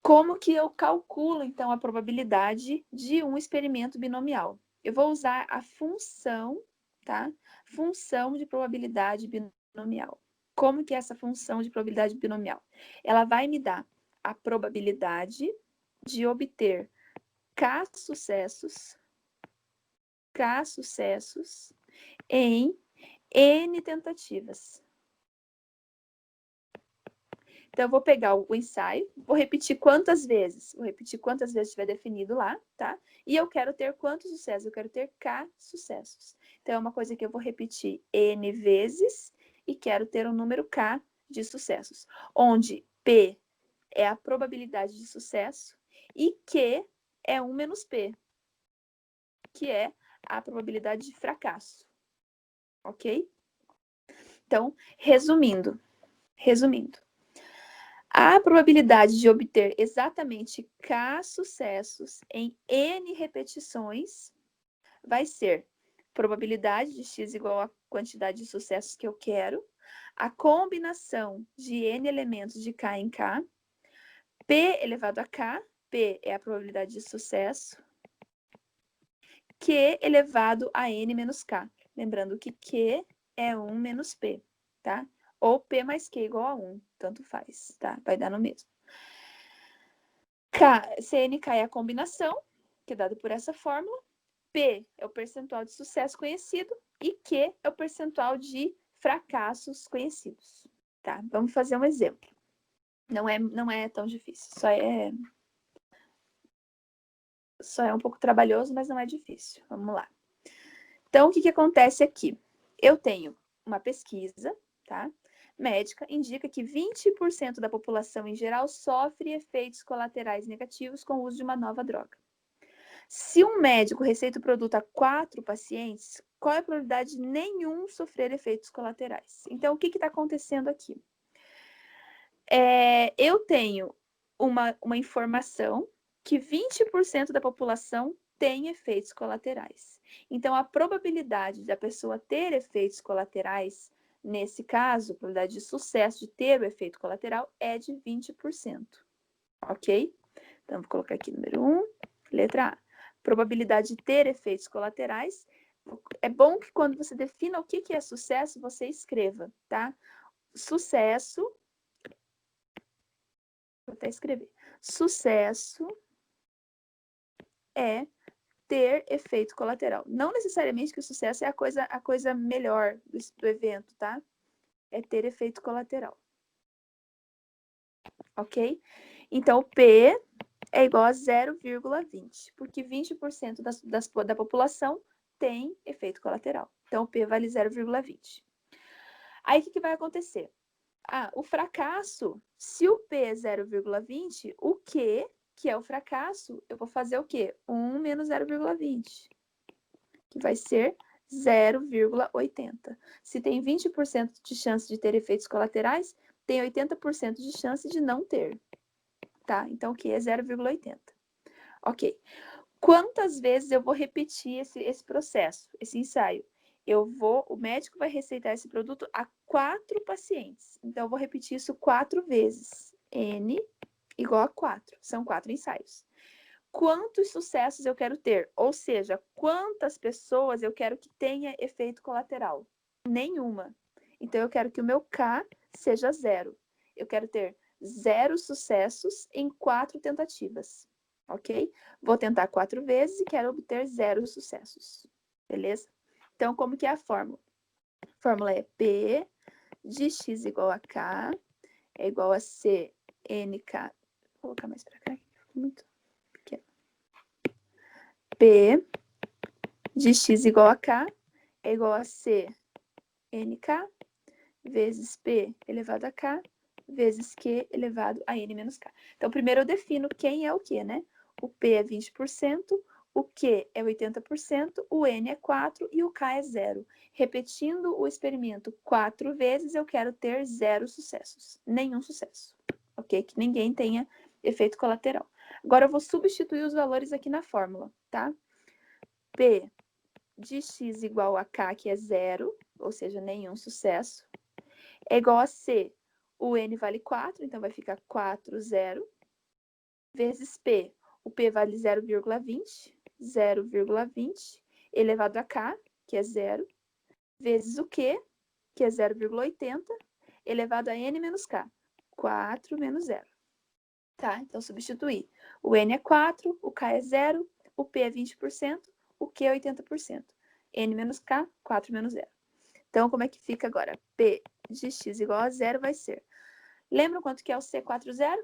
Como que eu calculo, então, a probabilidade de um experimento binomial? Eu vou usar a função, tá? Função de probabilidade binomial. Como que é essa função de probabilidade binomial? Ela vai me dar a probabilidade de obter K sucessos em N tentativas. Então, eu vou pegar o ensaio, vou repetir quantas vezes? Vou repetir quantas vezes estiver definido lá, tá? E eu quero ter quantos sucessos? Eu quero ter K sucessos. Então, é uma coisa que eu vou repetir N vezes e quero ter um número K de sucessos. Onde P é a probabilidade de sucesso e Q é 1 menos P, que é a probabilidade de fracasso. Ok? Então, resumindo. A probabilidade de obter exatamente K sucessos em N repetições vai ser probabilidade de X igual à quantidade de sucessos que eu quero, a combinação de N elementos de K em K, P elevado a K, P é a probabilidade de sucesso, Q elevado a N menos K. Lembrando que Q é 1 menos P, tá? Ou P mais Q igual a 1, tanto faz, tá? Vai dar no mesmo. CNK é a combinação, que é dada por essa fórmula. P é o percentual de sucesso conhecido. E Q é o percentual de fracassos conhecidos. Tá? Vamos fazer um exemplo. Não é tão difícil. Só é Só é um pouco trabalhoso, mas não é difícil. Vamos lá. Então, o que acontece aqui? Eu tenho uma pesquisa, tá? Médica, indica que 20% da população em geral sofre efeitos colaterais negativos com o uso de uma nova droga. Se um médico receita o produto a 4 pacientes, qual é a probabilidade de nenhum sofrer efeitos colaterais? Então, o que está acontecendo aqui? Eu tenho uma informação que 20% da população tem efeitos colaterais. Então, a probabilidade da pessoa ter efeitos colaterais, nesse caso, a probabilidade de sucesso de ter o efeito colateral é de 20%. Ok? Então, vou colocar aqui número 1, letra A. Probabilidade de ter efeitos colaterais. É bom que quando você defina o que é sucesso, você escreva, tá? Sucesso, vou até escrever. Sucesso é ter efeito colateral. Não necessariamente que o sucesso é a coisa melhor do evento, tá? É ter efeito colateral. Ok? Então, o P é igual a 0,20, porque 20% da população tem efeito colateral. Então, o P vale 0,20. Aí, o que vai acontecer? O fracasso, se o P é 0,20, o Q, que é o fracasso, eu vou fazer o quê? 1 menos 0,20, que vai ser 0,80. Se tem 20% de chance de ter efeitos colaterais, tem 80% de chance de não ter. Tá? Então, o Q é 0,80. Ok. Quantas vezes eu vou repetir esse processo, esse ensaio? O médico vai receitar esse produto a 4 pacientes. Então, eu vou repetir isso 4 vezes. N igual a 4. São 4 ensaios. Quantos sucessos eu quero ter? Ou seja, quantas pessoas eu quero que tenha efeito colateral? Nenhuma. Então, eu quero que o meu K seja 0. Eu quero ter 0 sucessos em 4 tentativas. Ok? Vou tentar 4 vezes e quero obter 0 sucessos. Beleza? Então, como que é a fórmula? A fórmula é P de x igual a K é igual a C NK. Vou colocar mais para cá, muito pequeno. P de x igual a K é igual a C NK vezes P elevado a K vezes Q elevado a N menos K. Então, primeiro eu defino quem é o quê, né? O P é 20%, o Q é 80%, o N é 4 e o K é 0. Repetindo o experimento 4 vezes, eu quero ter 0 sucessos. Nenhum sucesso. Ok? Que ninguém tenha efeito colateral. Agora, eu vou substituir os valores aqui na fórmula, tá? P de x igual a K, que é 0, ou seja, nenhum sucesso, é igual a C. O N vale 4, então vai ficar 4, 0, vezes P. O P vale 0,20, 0,20, elevado a K, que é 0, vezes o Q, que é 0,80, elevado a N menos K, 4 menos 0. Tá? Então, substituir. O N é 4, o K é 0, o P é 20%, o Q é 80%. N menos K, 4 menos 0. Então, como é que fica agora? P de x igual a 0 vai ser. Lembram quanto que é o C40?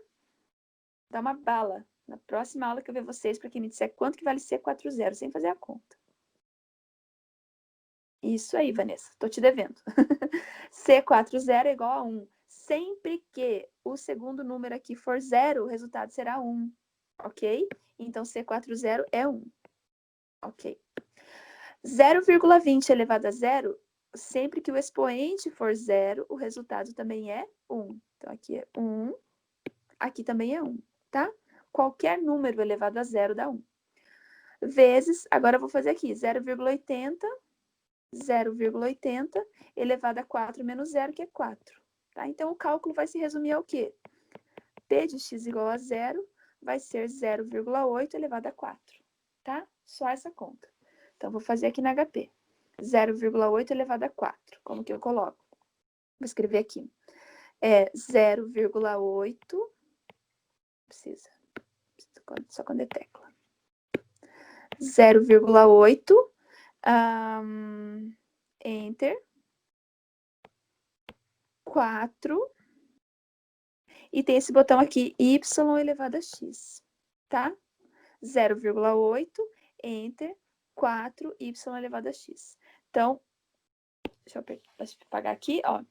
Dá uma bala. Na próxima aula que eu ver vocês, para quem me disser quanto que vale C40, sem fazer a conta. Isso aí, Vanessa. Estou te devendo. C40 é igual a 1. Sempre que o segundo número aqui for 0, o resultado será 1. Ok? Então, C40 é 1. Ok. 0,20 elevado a 0, sempre que o expoente for 0, o resultado também é 1. Então, aqui é 1, aqui também é 1, tá? Qualquer número elevado a 0 dá 1. Vezes, agora eu vou fazer aqui, 0,80 elevado a 4 menos 0, que é 4. Tá? Então, o cálculo vai se resumir ao quê? P de x igual a 0 vai ser 0,8 elevado a 4. Tá? Só essa conta. Então, vou fazer aqui na HP. 0,8 elevado a 4. Como que eu coloco? Vou escrever aqui. É 0,8. Precisa. Só quando é tecla. 0,8. Enter. 4. E tem esse botão aqui, y elevado a x. Tá? 0,8, enter, 4y elevado a x. Então, deixa eu apagar aqui, ó.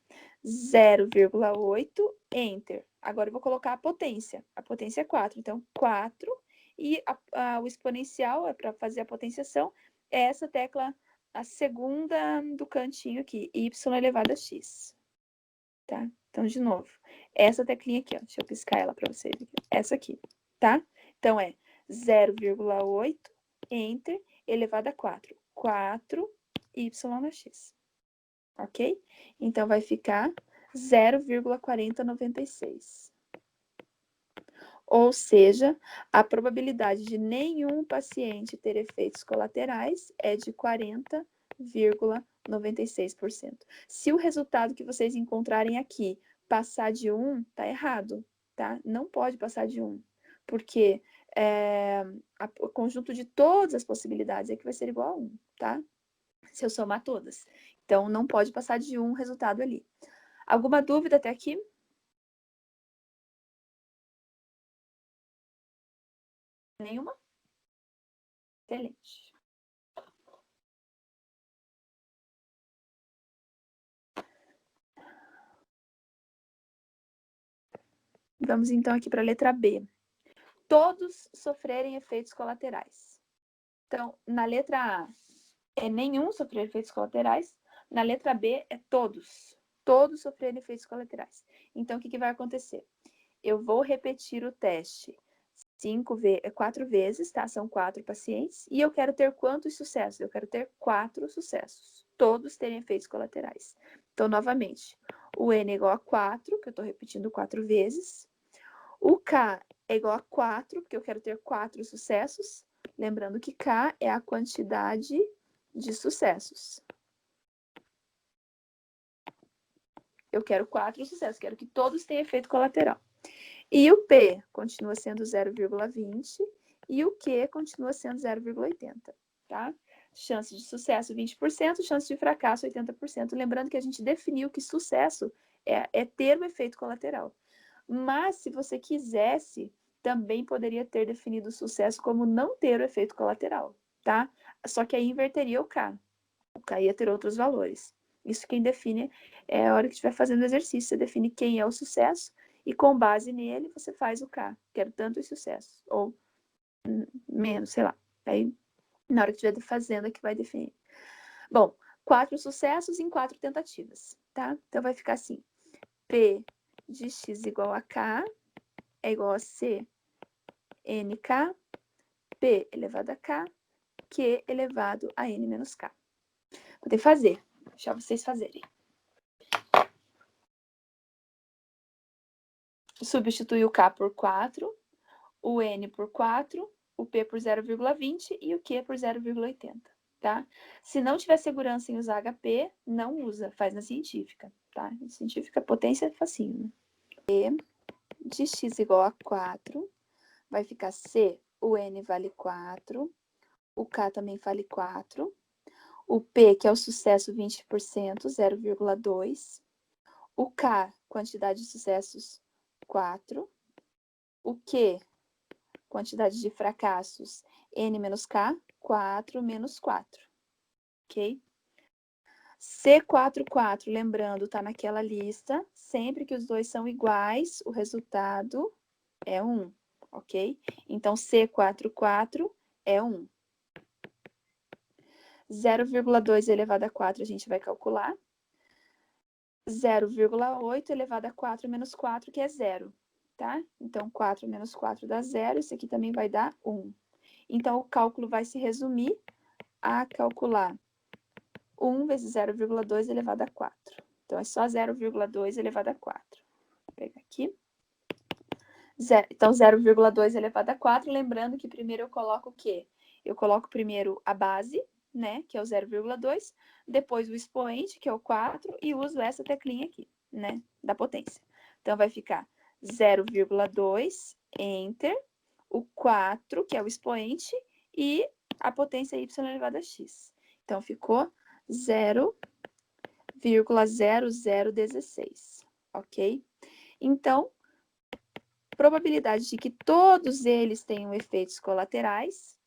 0,8, enter. Agora eu vou colocar a potência. A potência é 4, então 4. E o exponencial, é para fazer a potenciação, é essa tecla, a segunda do cantinho aqui, y elevado a x. Tá? Então, de novo, essa teclinha aqui, ó. Deixa eu piscar ela para vocês aqui. Essa aqui, tá? Então, é 0,8, enter, elevado a 4. 4y na x. Ok? Então, vai ficar 0,4096. Ou seja, a probabilidade de nenhum paciente ter efeitos colaterais é de 40,96%. Se o resultado que vocês encontrarem aqui passar de 1, tá errado, tá? Não pode passar de 1, porque o conjunto de todas as possibilidades é que vai ser igual a 1, tá? Se eu somar todas. Então, não pode passar de 1 resultado ali. Alguma dúvida até aqui? Nenhuma? Excelente. Vamos então aqui para a letra B. Todos sofrerem efeitos colaterais. Então, na letra A é nenhum sofrer efeitos colaterais. Na letra B é todos. Todos sofrerem efeitos colaterais. Então, o que vai acontecer? Eu vou repetir o teste 4 vezes, tá? São 4 pacientes. E eu quero ter quantos sucessos? Eu quero ter 4 sucessos. Todos terem efeitos colaterais. Então, novamente, o N é igual a 4, que eu estou repetindo 4 vezes. O K é igual a 4, porque eu quero ter 4 sucessos. Lembrando que K é a quantidade de sucessos. Eu quero 4 sucessos, quero que todos tenham efeito colateral. E o P continua sendo 0,20 e o Q continua sendo 0,80, tá? Chance de sucesso 20%, chance de fracasso 80%. Lembrando que a gente definiu que sucesso é ter o efeito colateral. Mas, se você quisesse, também poderia ter definido o sucesso como não ter o efeito colateral, tá? Só que aí inverteria o K. O K ia ter outros valores. Isso quem define é a hora que estiver fazendo o exercício. Você define quem é o sucesso e, com base nele, você faz o K. Quero tantos sucessos. Ou menos, sei lá. Aí, na hora que estiver fazendo, é que vai definir. Bom, 4 sucessos em 4 tentativas, tá? Então, vai ficar assim. P de x igual a K é igual a C nk, P elevado a K, Q elevado a N menos K. Vou ter que fazer, deixar vocês fazerem. Substitui o K por 4, o N por 4, o P por 0,20 e o Q por 0,80, tá? Se não tiver segurança em usar HP, não usa, faz na científica, tá? Na científica, potência é facinho. P de x igual a 4, vai ficar C, o N vale 4, o K também vale 4, o P, que é o sucesso 20%, 0,2, o K, quantidade de sucessos, 4, o Q, quantidade de fracassos, N menos K, 4 menos 4, ok? C44, lembrando, tá naquela lista, sempre que os dois são iguais, o resultado é 1, ok? Então, C44 é 1. 0,2 elevado a 4 a gente vai calcular. 0,8 elevado a 4 menos 4, que é 0, tá? Então, 4 menos 4 dá 0, isso aqui também vai dar 1. Então, o cálculo vai se resumir a calcular 1 vezes 0,2 elevado a 4. Então, é só 0,2 elevado a 4. Vou pegar aqui. Então, 0,2 elevado a 4, lembrando que primeiro eu coloco o quê? Eu coloco primeiro a base, né, que é o 0,2, depois o expoente, que é o 4, e uso essa teclinha aqui, né, da potência. Então, vai ficar 0,2, enter, o 4, que é o expoente, e a potência y elevado a x. Então, ficou 0,0016, ok? Então, probabilidade de que todos eles tenham efeitos colaterais,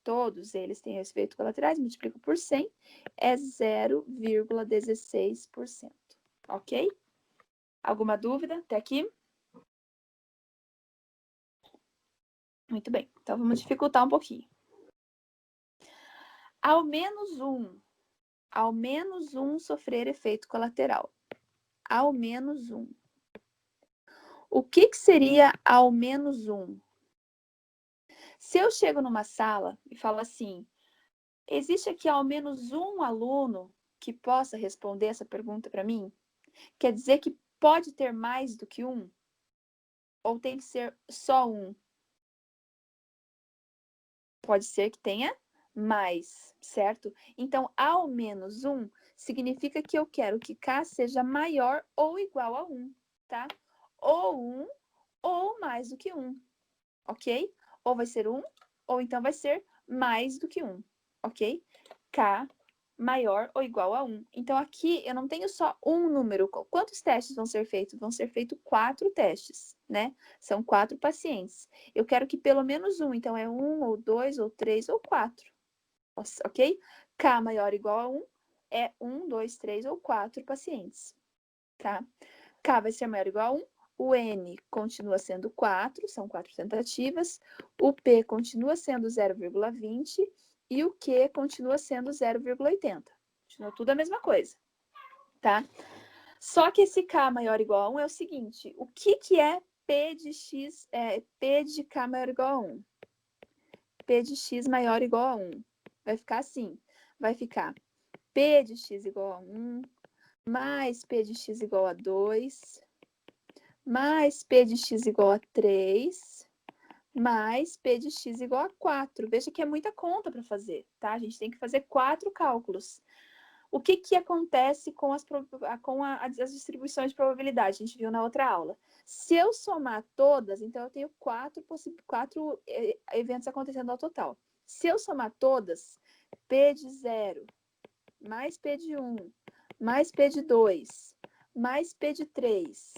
multiplico por 100, é 0,16%, ok? Alguma dúvida até aqui? Muito bem, então vamos dificultar um pouquinho. Ao menos um sofrer efeito colateral. Ao menos um. O que seria ao menos um? Se eu chego numa sala e falo assim, existe aqui ao menos um aluno que possa responder essa pergunta para mim? Quer dizer que pode ter mais do que um? Ou tem que ser só um? Pode ser que tenha mais, certo? Então, ao menos um significa que eu quero que K seja maior ou igual a 1, tá? Ou 1 ou mais do que 1, ok? Ou vai ser 1, ou então vai ser mais do que 1, ok? K maior ou igual a 1. Então, aqui eu não tenho só um número. Quantos testes vão ser feitos? Vão ser feitos 4 testes, né? São 4 pacientes. Eu quero que pelo menos um. Então, é 1, ou 2, ou 3, ou 4. Ok? K maior ou igual a 1 é 1, 2, 3 ou 4 pacientes. Tá? K vai ser maior ou igual a 1. O N continua sendo 4, são 4 tentativas. O P continua sendo 0,20. E o Q continua sendo 0,80. Continua tudo a mesma coisa, tá? Só que esse K maior ou igual a 1 é o seguinte, o que é P de X, P de K maior ou igual a 1? P de X maior ou igual a 1. Vai ficar assim, vai ficar P de X igual a 1, mais P de X igual a 2, mais P de X igual a 3, mais P de X igual a 4. Veja que é muita conta para fazer, tá? A gente tem que fazer 4 cálculos. O que acontece com as distribuições de probabilidade? A gente viu na outra aula. Se eu somar todas, então eu tenho 4 eventos acontecendo ao total. Se eu somar todas, P de 0, mais P de 1, mais P de 2, mais P de 3,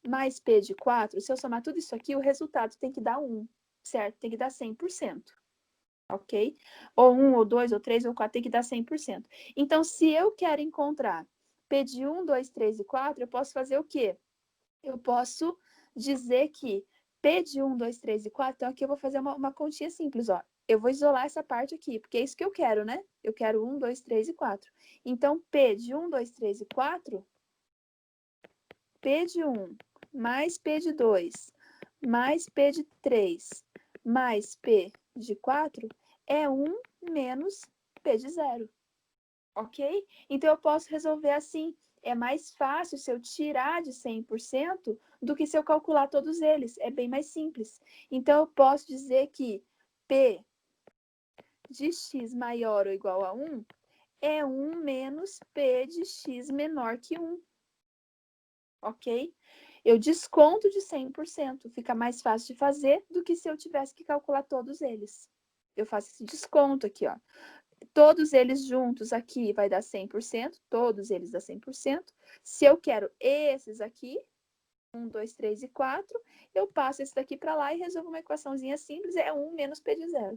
mais P de 4, se eu somar tudo isso aqui, o resultado tem que dar 1, certo? Tem que dar 100%. Ok? Ou 1, ou 2, ou 3, ou 4, tem que dar 100%. Então, se eu quero encontrar P de 1, 2, 3 e 4, eu posso fazer o quê? Eu posso dizer que P de 1, 2, 3 e 4, então aqui eu vou fazer uma continha simples, ó. Eu vou isolar essa parte aqui, porque é isso que eu quero, né? Eu quero 1, 2, 3 e 4. Então, P de 1, 2, 3 e 4, P de 1 mais P de 2 mais P de 3 mais P de 4 é 1 menos P de 0. Ok? Então, eu posso resolver assim. É mais fácil se eu tirar de 100% do que se eu calcular todos eles. É bem mais simples. Então, eu posso dizer que P de x maior ou igual a 1 é 1 menos P de x menor que 1. Ok? Eu desconto de 100%. Fica mais fácil de fazer do que se eu tivesse que calcular todos eles. Eu faço esse desconto aqui, ó. Todos eles juntos aqui vai dar 100%, todos eles dá 100%. Se eu quero esses aqui, 1, 2, 3 e 4, eu passo esse daqui para lá e resolvo uma equaçãozinha simples, é 1 menos P de 0.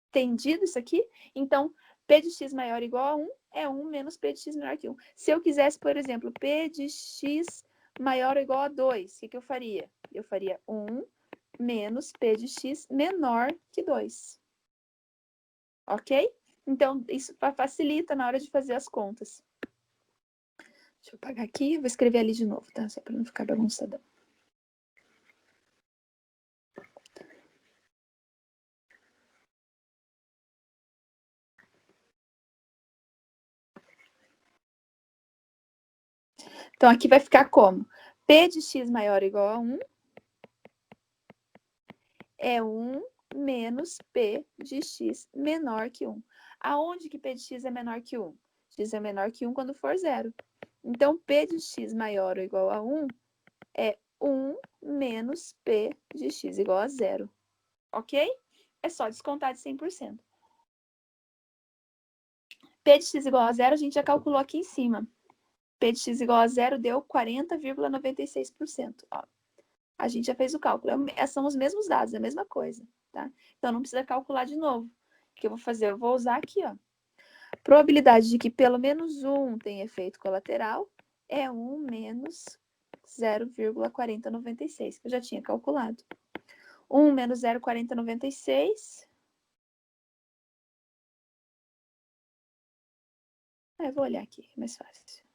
Entendido isso aqui? Então, P de x maior ou igual a 1 é 1 menos P de x menor que 1. Se eu quisesse, por exemplo, P de x maior ou igual a 2, o que eu faria? Eu faria 1 menos P de x menor que 2. Ok? Então, isso facilita na hora de fazer as contas. Deixa eu apagar aqui, vou escrever ali de novo, tá? Só para não ficar bagunçadão. Então, aqui vai ficar como? P de x maior ou igual a 1 é 1 menos P de x menor que 1. Aonde que P de x é menor que 1? X é menor que 1 quando for 0. Então, P de x maior ou igual a 1 é 1 menos P de x igual a 0. Ok? É só descontar de 100%. P de x igual a 0 a gente já calculou aqui em cima. P de x igual a 0 deu 40,96%. A gente já fez o cálculo. São os mesmos dados, é a mesma coisa, tá? Então, não precisa calcular de novo. O que eu vou fazer? Eu vou usar aqui, ó. Probabilidade de que pelo menos um tem efeito colateral é 1 menos 0,4096, que eu já tinha calculado. 1 menos 0,4096. Eu vou olhar aqui, é mais fácil.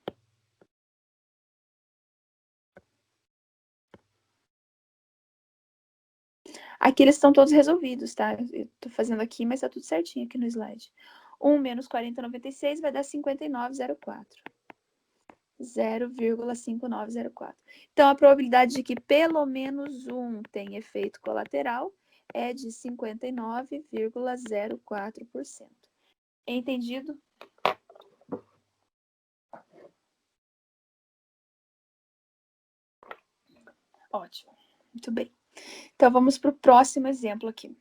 Aqui eles estão todos resolvidos, tá? Eu tô fazendo aqui, mas tá tudo certinho aqui no slide. 1 menos 40,96 vai dar 59,04. 0,5904. Então, a probabilidade de que pelo menos um tem efeito colateral é de 59,04%. Entendido? Ótimo. Muito bem. Então, vamos para o próximo exemplo aqui.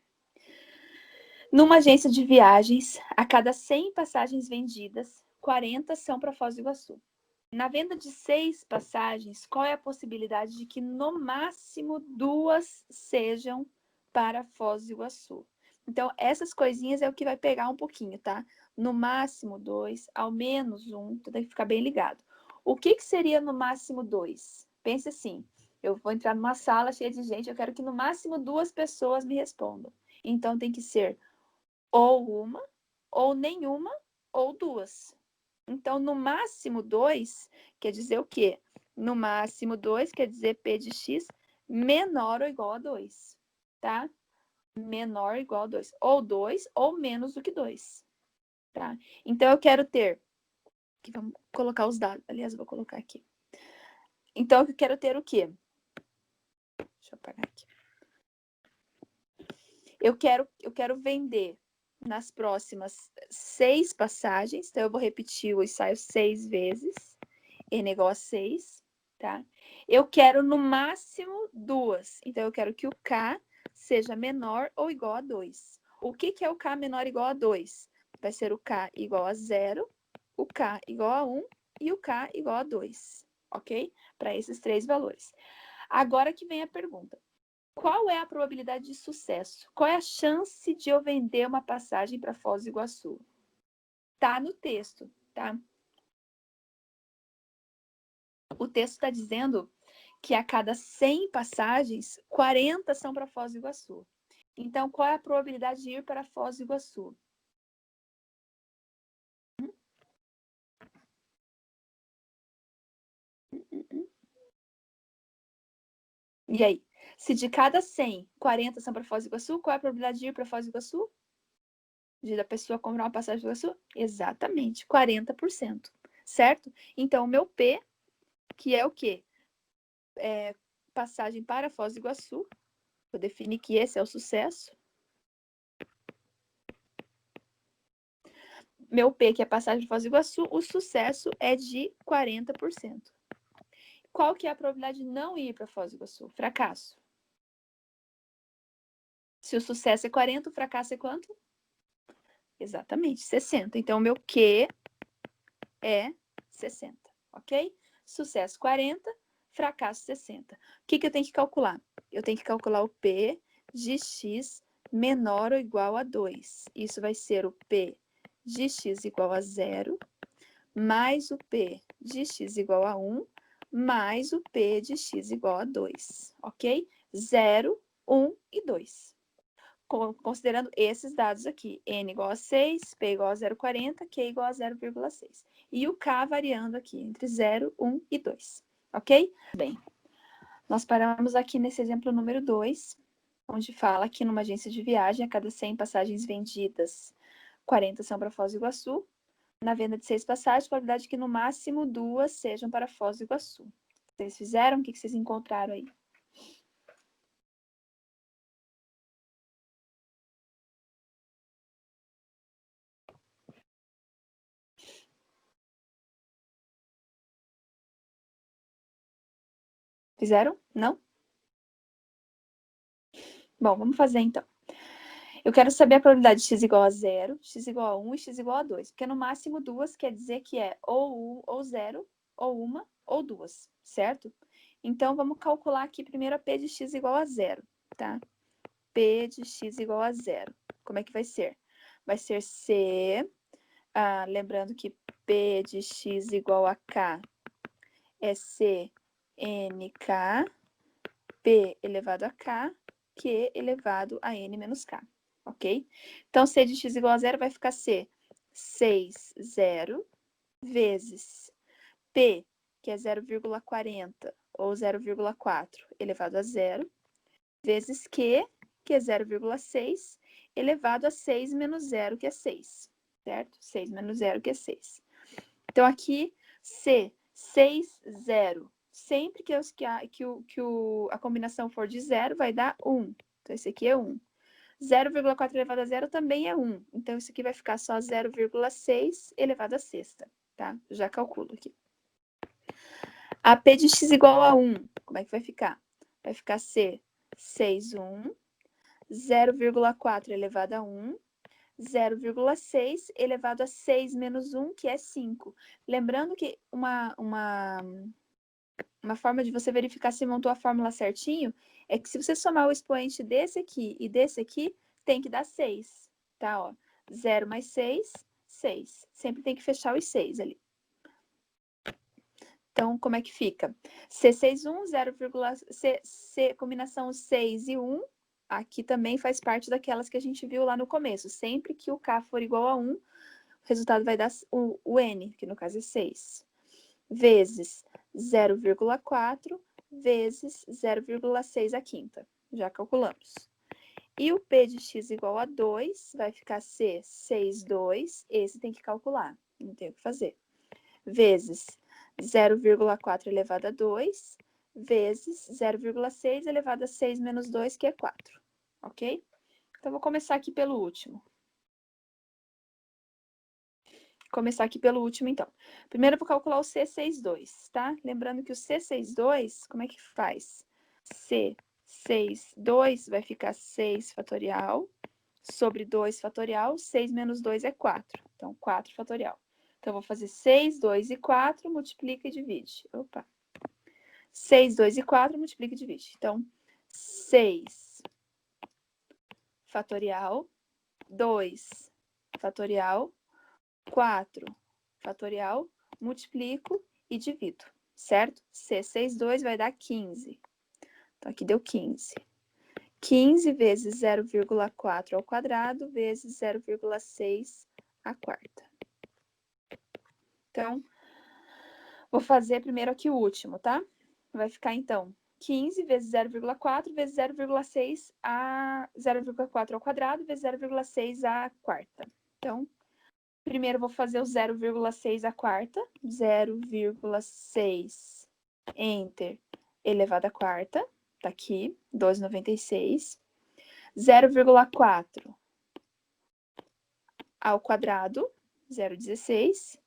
Numa agência de viagens, a cada 100 passagens vendidas, 40 são para Foz do Iguaçu. Na venda de 6 passagens, qual é a possibilidade de que no máximo 2 sejam para Foz do Iguaçu? Então, essas coisinhas é o que vai pegar um pouquinho, tá? No máximo 2, ao menos 1, tu tem que ficar bem ligado. O que seria no máximo 2? Pense assim, eu vou entrar numa sala cheia de gente, eu quero que no máximo 2 pessoas me respondam. Então, tem que ser ou uma, ou nenhuma, ou 2. Então, no máximo 2 quer dizer o quê? No máximo 2 quer dizer P de x menor ou igual a 2, tá? Menor ou igual a 2. Ou 2 ou menos do que 2, tá? Então, eu quero ter... Aqui, vamos colocar os dados. Aliás, eu vou colocar aqui. Então, eu quero ter o quê? Deixa eu apagar aqui. Eu quero vender nas próximas 6 passagens. Então, eu vou repetir o ensaio 6 vezes. N igual a 6, tá? Eu quero no máximo 2. Então, eu quero que o K seja menor ou igual a 2. O que é o K menor ou igual a 2? Vai ser o K igual a 0, o K igual a 1 e o K igual a 2, ok? Para esses 3 valores. Agora que vem a pergunta. Qual é a probabilidade de sucesso? Qual é a chance de eu vender uma passagem para Foz do Iguaçu? Tá no texto, tá? O texto está dizendo que a cada 100 passagens, 40 são para Foz do Iguaçu. Então, qual é a probabilidade de ir para Foz do Iguaçu? E aí? Se de cada 100, 40 são para Foz do Iguaçu, qual é a probabilidade de ir para Foz do Iguaçu? De a pessoa comprar uma passagem do Iguaçu? Exatamente, 40%. Certo? Então, o meu P, que é o quê? Passagem para Foz do Iguaçu. Vou definir que esse é o sucesso. Meu P, que é passagem de Foz do Iguaçu, o sucesso é de 40%. Qual que é a probabilidade de não ir para Foz do Iguaçu? Fracasso. Se o sucesso é 40, o fracasso é quanto? Exatamente, 60. Então, o meu Q é 60, ok? Sucesso 40, fracasso 60. O que eu tenho que calcular? Eu tenho que calcular o P de x menor ou igual a 2. Isso vai ser o P de x igual a 0, mais o P de x igual a 1, mais o P de x igual a 2, ok? 0, 1 e 2. Considerando esses dados aqui, N igual a 6, P igual a 0,40, Q igual a 0,6. E o K variando aqui entre 0, 1 e 2, ok? Bem, nós paramos aqui nesse exemplo número 2, onde fala que numa agência de viagem, a cada 100 passagens vendidas, 40 são para Foz do Iguaçu. Na venda de 6 passagens, probabilidade de que no máximo 2 sejam para Foz do Iguaçu. Vocês fizeram? O que vocês encontraram aí? Fizeram? Não? Bom, vamos fazer então. Eu quero saber a probabilidade de x igual a 0, x igual a 1 e x igual a 2. Porque no máximo 2 quer dizer que é ou 0, ou 1, ou 2, certo? Então, vamos calcular aqui primeiro a P de x igual a 0, tá? P de x igual a 0. Como é que vai ser? Vai ser C, lembrando que P de x igual a K é C NK, P elevado a K, Q elevado a N menos K, ok? Então, C de x igual a 0 vai ficar C 6, 0, vezes P, que é 0,40 ou 0,4 elevado a 0, vezes Q, que é 0,6, elevado a 6 menos 0, que é 6, certo? 6 menos 0, que é 6. Então, aqui, C, 6, 0. Sempre que a combinação for de 0, vai dar 1. Então, esse aqui é 1. 0,4 elevado a 0 também é 1. Então, isso aqui vai ficar só 0,6 elevado a sexta, tá? Já calculo aqui. A P de x igual a 1, como é que vai ficar? Vai ficar C, 6, 1, 0,4 elevado a 1, 0,6 elevado a 6 menos 1, que é 5. Lembrando que uma forma de você verificar se montou a fórmula certinho é que se você somar o expoente desse aqui e desse aqui, tem que dar 6, tá? Ó, 0 mais 6, 6. Sempre tem que fechar os 6 ali. Então, como é que fica? C61, 0, combinação 6 e 1, aqui também faz parte daquelas que a gente viu lá no começo. Sempre que o K for igual a 1, o resultado vai dar o N, que no caso é 6, vezes 0,4 vezes 0,6 à quinta. Já calculamos. E o P de x igual a 2 vai ficar C, 6, 2. Esse tem que calcular, não tem o que fazer. Vezes 0,4 elevado a 2, vezes 0,6 elevado a 6 menos 2, que é 4. Ok? Então, vou começar aqui pelo último. Então. Primeiro, eu vou calcular o C62, tá? Lembrando que o C62, como é que faz? C62 vai ficar 6 fatorial sobre 2 fatorial. 6 menos 2 é 4. Então, 4 fatorial. Então, eu vou fazer 6, 2 e 4, multiplica e divide. Opa. 6, 2 e 4, multiplica e divide. Então, 6 fatorial, 2 fatorial, 4 fatorial, multiplico e divido, certo? C62 vai dar 15. Então, aqui deu 15. 15 vezes 0,4 ao quadrado, vezes 0,6 à quarta. Então, vou fazer primeiro aqui o último, tá? Vai ficar, então, 15 vezes 0,4 vezes 0,6 a 0,4 ao quadrado, vezes 0,6 à quarta. Então, primeiro vou fazer o 0,6 à quarta. 0,6 enter elevado à quarta. Tá aqui, 2,96. 0,4 ao quadrado, 0,16.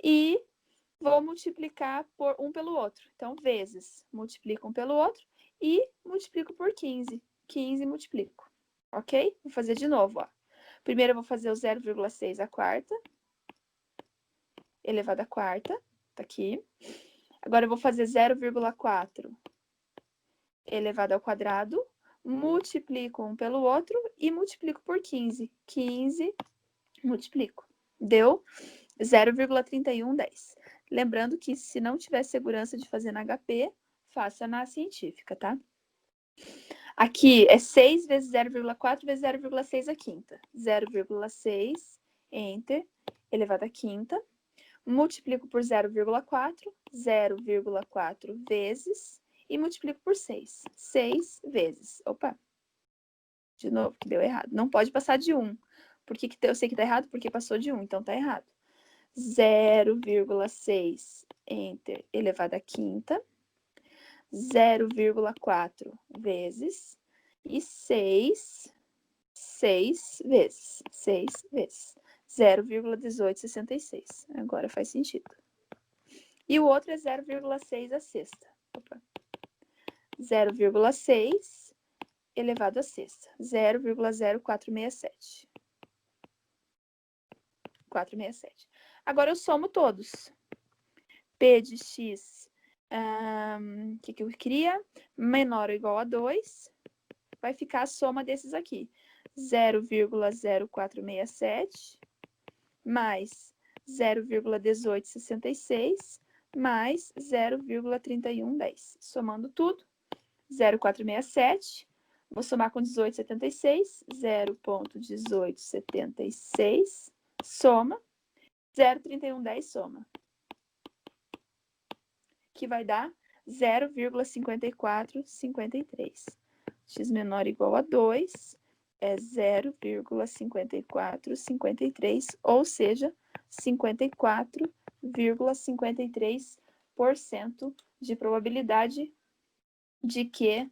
E vou multiplicar por um pelo outro. Então, vezes, multiplico um pelo outro e multiplico por 15. 15 multiplico, ok? Vou fazer de novo, ó. Primeiro eu vou fazer o 0,6 à quarta, elevado à quarta, tá aqui. Agora eu vou fazer 0,4 elevado ao quadrado, multiplico um pelo outro e multiplico por 15. 15, multiplico. Deu 0,3110. Lembrando que se não tiver segurança de fazer na HP, faça na científica, tá? Aqui é 6 vezes 0,4 vezes 0,6 à quinta. 0,6, enter, elevado à quinta. Multiplico por 0,4, 0,4 vezes, e multiplico por 6. 6 vezes. Opa! De novo, que deu errado. Não pode passar de 1. Por que eu sei que tá errado? Porque passou de 1, então tá errado. 0,6 enter elevado à quinta, 0,4 vezes e 6 vezes, 0,1866. Agora faz sentido. E o outro é 0,6 à sexta. 0,6 elevado à sexta, 0,0467. 467. Agora eu somo todos. P de x O que eu queria? Menor ou igual a 2. Vai ficar a soma desses aqui. 0,0467 mais 0,1866 mais 0,3110. Somando tudo, 0,467. Vou somar com 1876, 0,1876, soma, 0,3110 soma, que vai dar 0,5453. X menor ou igual a 2 é 0,5453, ou seja, 54,53% de probabilidade de que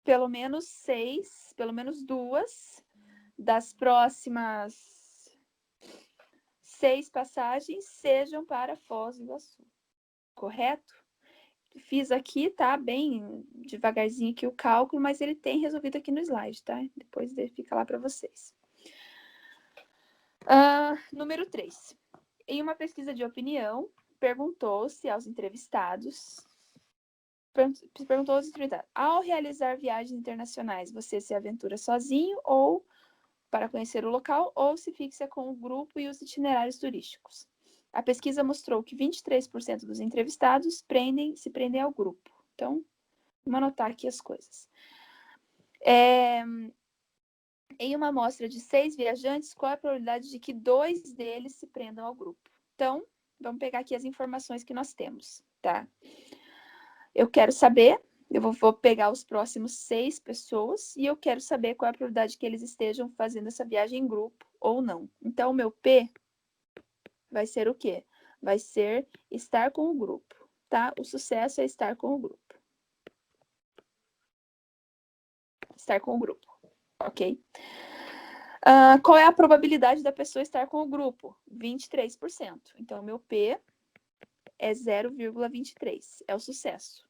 pelo menos 2 das próximas 6 passagens sejam para Foz do Iguaçu. Correto? Fiz aqui, tá? Bem devagarzinho aqui o cálculo, mas ele tem resolvido aqui no slide, tá? Depois ele fica lá para vocês. Número 3. Em uma pesquisa de opinião, perguntou-se aos entrevistados, ao realizar viagens internacionais, você se aventura sozinho ou para conhecer o local, ou se fixa com o grupo e os itinerários turísticos? A pesquisa mostrou que 23% dos entrevistados se prendem ao grupo. Então, vamos anotar aqui as coisas. Em uma amostra de 6 viajantes, qual é a probabilidade de que 2 deles se prendam ao grupo? Então, vamos pegar aqui as informações que nós temos, tá? Eu quero saber, eu vou pegar os próximos 6 pessoas e eu quero saber qual é a probabilidade que eles estejam fazendo essa viagem em grupo ou não. Então, o meu P vai ser o quê? Vai ser estar com o grupo, tá? O sucesso é estar com o grupo. Estar com o grupo, ok? Qual é a probabilidade da pessoa estar com o grupo? 23%. Então, o meu P é 0,23. É o sucesso.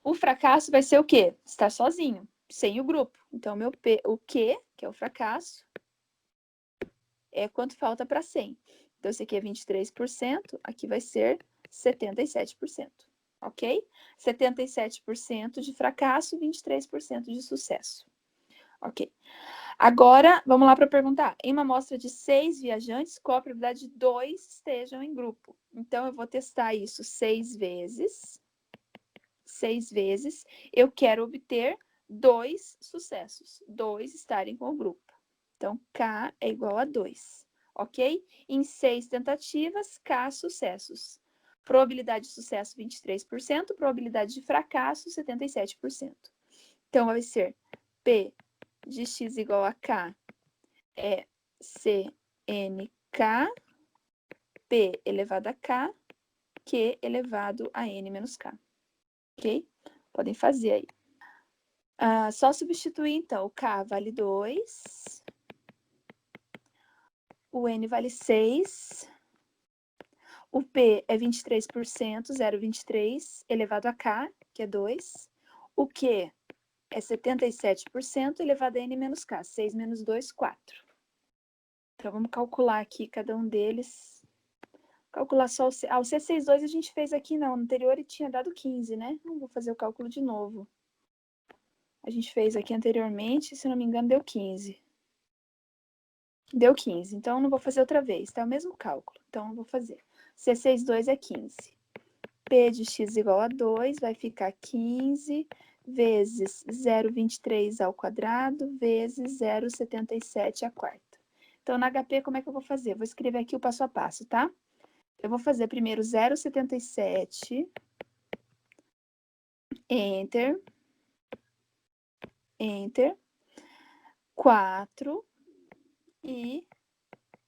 O fracasso vai ser o quê? Estar sozinho, sem o grupo. Então, meu P, o Q, que é o fracasso, é quanto falta para 100. Então, esse aqui é 23%, aqui vai ser 77%. Ok? 77% de fracasso, 23% de sucesso. Ok. Agora, vamos lá para perguntar. Em uma amostra de 6 viajantes, qual a probabilidade de 2 estejam em grupo? Então, eu vou testar isso 6 vezes. 6 vezes. Eu quero obter 2 sucessos. 2 estarem com o grupo. Então, K é igual a 2. Ok? Em 6 tentativas, K sucessos. Probabilidade de sucesso, 23%. Probabilidade de fracasso, 77%. Então, vai ser P de x igual a K é CNK, P elevado a K, Q elevado a N menos K. Ok? Podem fazer aí. Só substituir, então. O K vale 2. O N vale 6. O P é 23%, 0,23, elevado a K, que é 2. O Q é 77%, elevado a N menos K. 6 menos 2, 4. Então, vamos calcular aqui cada um deles. Calcular só o C. O C62 a gente fez aqui, não. No anterior ele tinha dado 15, né? Não vou fazer o cálculo de novo. A gente fez aqui anteriormente, se não me engano, deu 15. Deu 15, então não vou fazer outra vez, tá? O mesmo cálculo. Então, eu vou fazer. C62 é 15. P de x igual a 2 vai ficar 15 vezes 0,23 ao quadrado vezes 0,77 à quarta. Então, na HP, como é que eu vou fazer? Vou escrever aqui o passo a passo, tá? Eu vou fazer primeiro 0,77, Enter, Enter, 4 e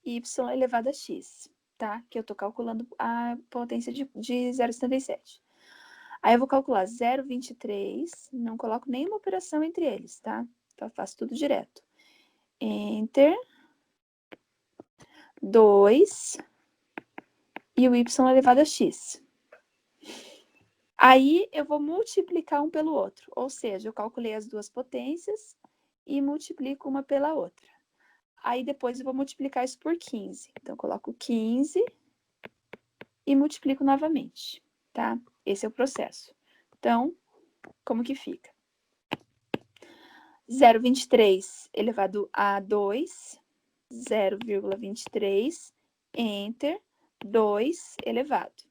y elevado a x, tá? Que eu tô calculando a potência de 0,77. Aí eu vou calcular 0,23, não coloco nenhuma operação entre eles, tá? Então, eu faço tudo direto. Enter, 2 e o y elevado a x. Aí, eu vou multiplicar um pelo outro, ou seja, eu calculei as duas potências e multiplico uma pela outra. Aí depois eu vou multiplicar isso por 15. Então, eu coloco 15 e multiplico novamente, tá? Esse é o processo. Então, como que fica? 0,23 elevado a 2, 0,23, enter, 2 elevado.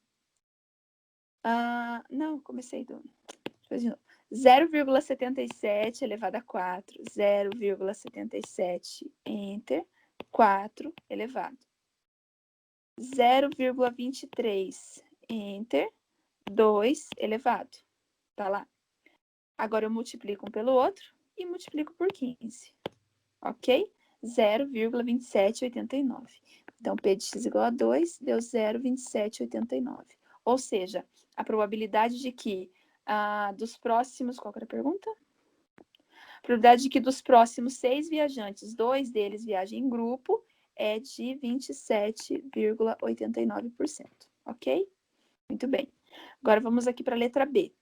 Não, comecei do... Deixa eu fazer de novo. 0,77 elevado a 4, 0,77, enter, 4 elevado. 0,23, enter, 2 elevado. Tá lá. Agora eu multiplico um pelo outro e multiplico por 15. Ok? 0,2789. Então, P de x igual a 2 deu 0,2789. Ou seja, a probabilidade de que dos próximos... Qual era a pergunta? A probabilidade de que dos próximos 6 viajantes, 2 deles viajem em grupo é de 27,89%. Ok? Muito bem. Agora vamos aqui para a letra B.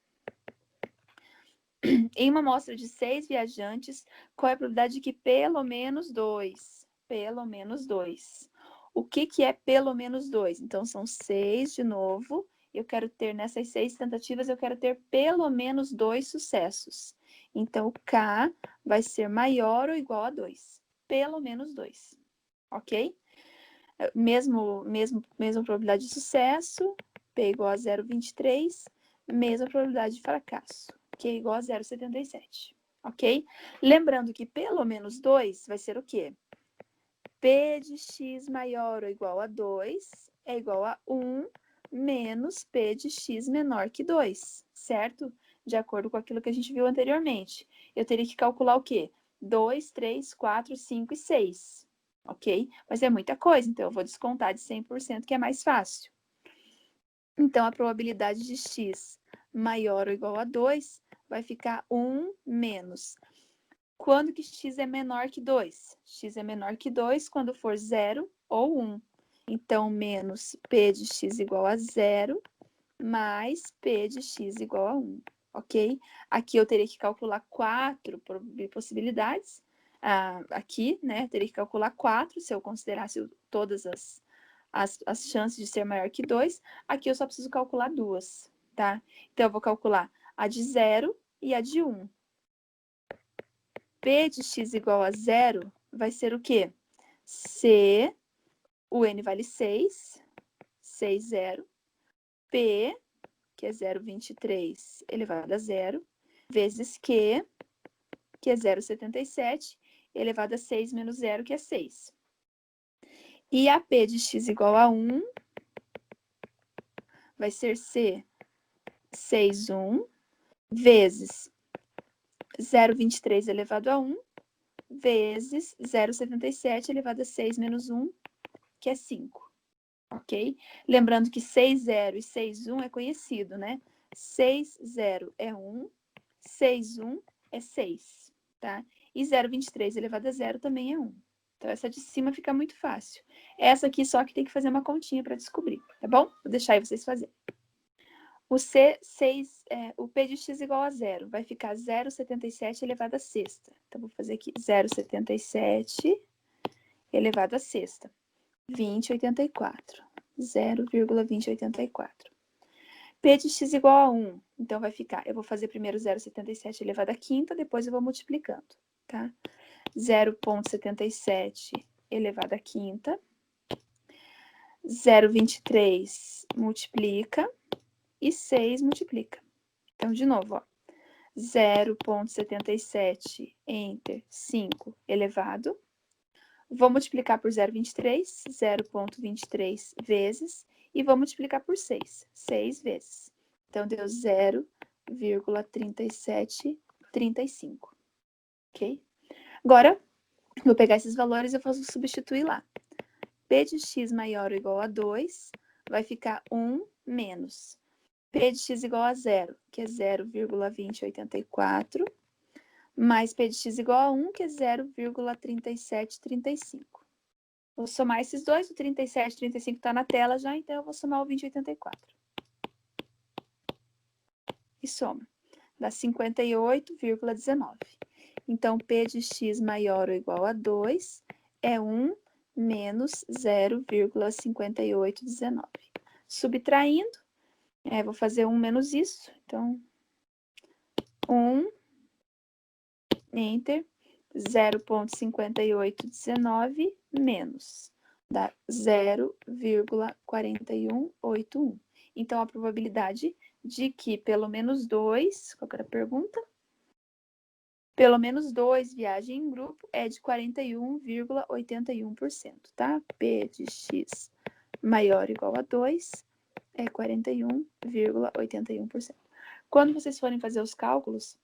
Em uma amostra de 6 viajantes, qual é a probabilidade de que pelo menos 2? Pelo menos 2. O que é pelo menos 2? Então, são 6 de novo. Eu quero ter, nessas 6 tentativas, eu quero ter pelo menos 2 sucessos. Então, o K vai ser maior ou igual a 2. Pelo menos 2. Ok? Mesma probabilidade de sucesso, P igual a 0,23, mesma probabilidade de fracasso, Q igual a 0,77, ok? Lembrando que pelo menos 2 vai ser o quê? P de x maior ou igual a 2 é igual a 1 menos P de x menor que 2, certo? De acordo com aquilo que a gente viu anteriormente. Eu teria que calcular o quê? 2, 3, 4, 5 e 6, ok? Mas é muita coisa, então eu vou descontar de 100%, que é mais fácil. Então, a probabilidade de x maior ou igual a 2 vai ficar 1 menos. Quando que x é menor que 2? X é menor que 2 quando for 0 ou 1. Então, menos P de x igual a 0, mais P de x igual a 1, ok? Aqui eu teria que calcular 4 possibilidades. Aqui, né, teria que calcular 4, se eu considerasse todas as chances de ser maior que 2. Aqui eu só preciso calcular 2, tá? Então, eu vou calcular a de 0 e a de 1. P de x igual a 0 vai ser o quê? C, o n vale 6, 6, 0. P, que é 0,23 elevado a 0, vezes Q, que é 0,77, elevado a 6 menos 0, que é 6. E a P de x igual a 1 vai ser C, 6, 1, vezes 0,23 elevado a 1, vezes 0,77 elevado a 6 menos 1, que é 5. Ok? Lembrando que 6, 0 e 6, 1 é conhecido, né? 6, 0 é 1, 6, 1 é 6, tá? E 0,23 elevado a 0 também é 1. Então, essa de cima fica muito fácil. Essa aqui só que tem que fazer uma continha para descobrir, tá bom? Vou deixar aí vocês fazerem. O P de x igual a 0 vai ficar 0,77 elevado a sexta. Então, vou fazer aqui 0,77 elevado a sexta. 20,84. 0,2084. P de x igual a 1. Então, vai ficar... Eu vou fazer primeiro 0,77 elevado a quinta, depois eu vou multiplicando, tá? 0,77 elevado a quinta. 0,23 multiplica. E 6 multiplica. Então, de novo, ó. 0,77 enter 5 elevado. Vou multiplicar por 0,23, 0,23 vezes, e vou multiplicar por 6, 6 vezes. Então, deu 0,3735, ok? Agora, vou pegar esses valores e eu vou substituir lá. P de x maior ou igual a 2 vai ficar 1 menos P de x igual a 0, que é 0,2084, mais P de x igual a 1, que é 0,3735. Vou somar esses dois, o 37 e 35 está na tela já, então eu vou somar o 20,84. E soma. Dá 58,19. Então, P de x maior ou igual a 2 é 1 menos 0,5819. Subtraindo, vou fazer 1 menos isso. Então, 1, enter, 0,5819 menos, dá 0,4181. Então, a probabilidade de que pelo menos 2, qual que era a pergunta? Pelo menos 2 viajem em grupo é de 41,81%, tá? P de x maior ou igual a 2 é 41,81%. Quando vocês forem fazer os cálculos,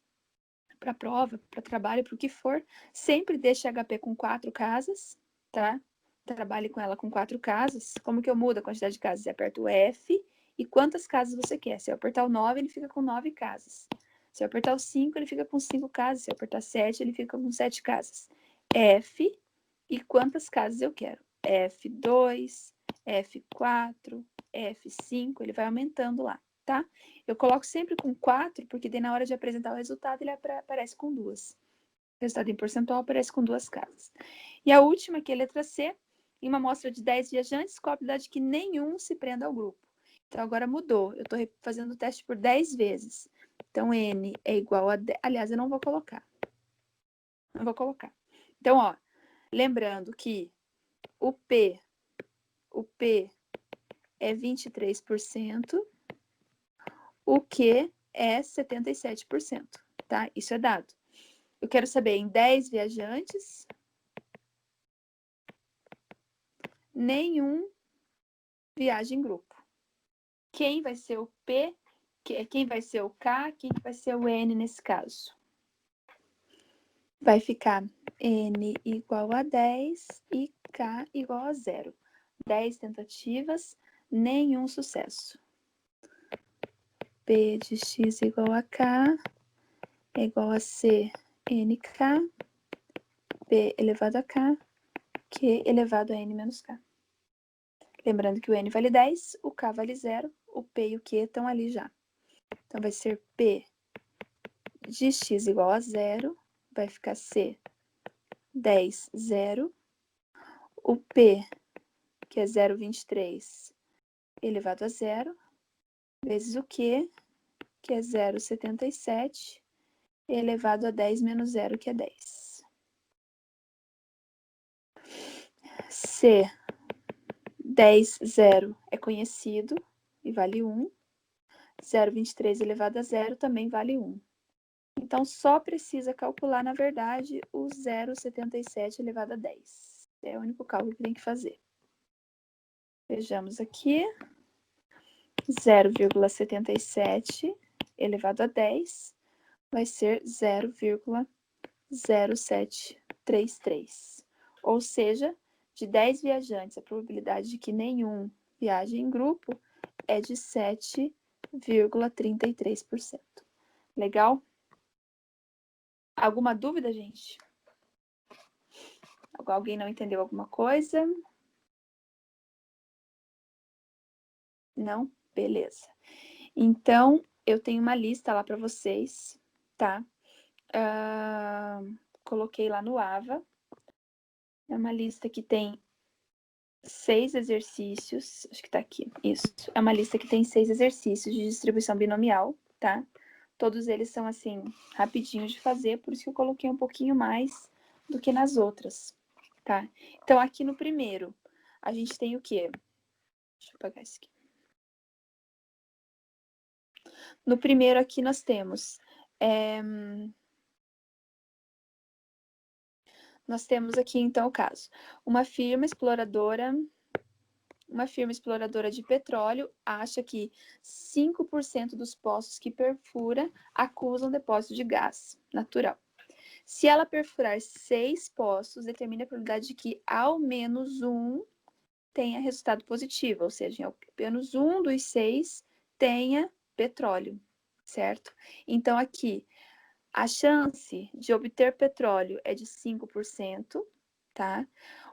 para prova, para trabalho, para o que for, sempre deixe HP com 4 casas, tá? Trabalhe com ela com 4 casas. Como que eu mudo a quantidade de casas? Eu aperto o F e quantas casas você quer. Se eu apertar o 9, ele fica com 9 casas. Se eu apertar o 5, ele fica com 5 casas. Se eu apertar 7, ele fica com 7 casas. F e quantas casas eu quero. F2, F4, F5, ele vai aumentando lá, tá? Eu coloco sempre com 4, porque daí na hora de apresentar o resultado, ele aparece com 2. O resultado em percentual aparece com 2 casas. E a última, que é a letra C, em uma amostra de 10 viajantes, qual a probabilidade de que nenhum se prenda ao grupo? Então, agora mudou. Eu estou fazendo o teste por 10 vezes. Então, N é igual a 10. Aliás, eu não vou colocar. Não vou colocar. Então, ó, lembrando que o P é 23%, o Q é 77%, tá? Isso é dado. Eu quero saber, em 10 viajantes, nenhum viaja em grupo. Quem vai ser o P, quem vai ser o K, quem vai ser o N nesse caso? Vai ficar N igual a 10 e K igual a 0. 10 tentativas, nenhum sucesso. P de x igual a K é igual a C NK, P elevado a K, Q elevado a N menos K. Lembrando que o N vale 10, o K vale 0, o P e o Q estão ali já. Então, vai ser P de x igual a 0, vai ficar C 10, 0. O P, que é 0,23, elevado a 0, vezes o Q, que é 0,77, elevado a 10 menos 0, que é 10. C 10, 0 é conhecido e vale 1. 0,23 elevado a 0 também vale 1. Então, só precisa calcular, na verdade, o 0,77 elevado a 10. É o único cálculo que tem que fazer. Vejamos aqui. 0,77 elevado a 10 vai ser 0,0733. Ou seja, de 10 viajantes, a probabilidade de que nenhum viaje em grupo é de 7,33%. Legal? Alguma dúvida, gente? Alguém não entendeu alguma coisa? Não? Beleza. Então, eu tenho uma lista lá para vocês, tá? Coloquei lá no AVA. É uma lista que tem 6 exercícios. Acho que tá aqui. Isso. É uma lista que tem 6 exercícios de distribuição binomial, tá? Todos eles são, assim, rapidinhos de fazer, por isso que eu coloquei um pouquinho mais do que nas outras, tá? Então, aqui no primeiro, a gente tem o quê? Deixa eu apagar isso aqui. No primeiro aqui nós temos... Nós temos aqui, então, o caso. Uma firma exploradora de petróleo acha que 5% dos poços que perfura acusam depósito de gás natural. Se ela perfurar 6 poços, determina a probabilidade de que ao menos um tenha resultado positivo, ou seja, ao menos um dos 6 tenha petróleo, certo? Então, aqui, a chance de obter petróleo é de 5%, tá?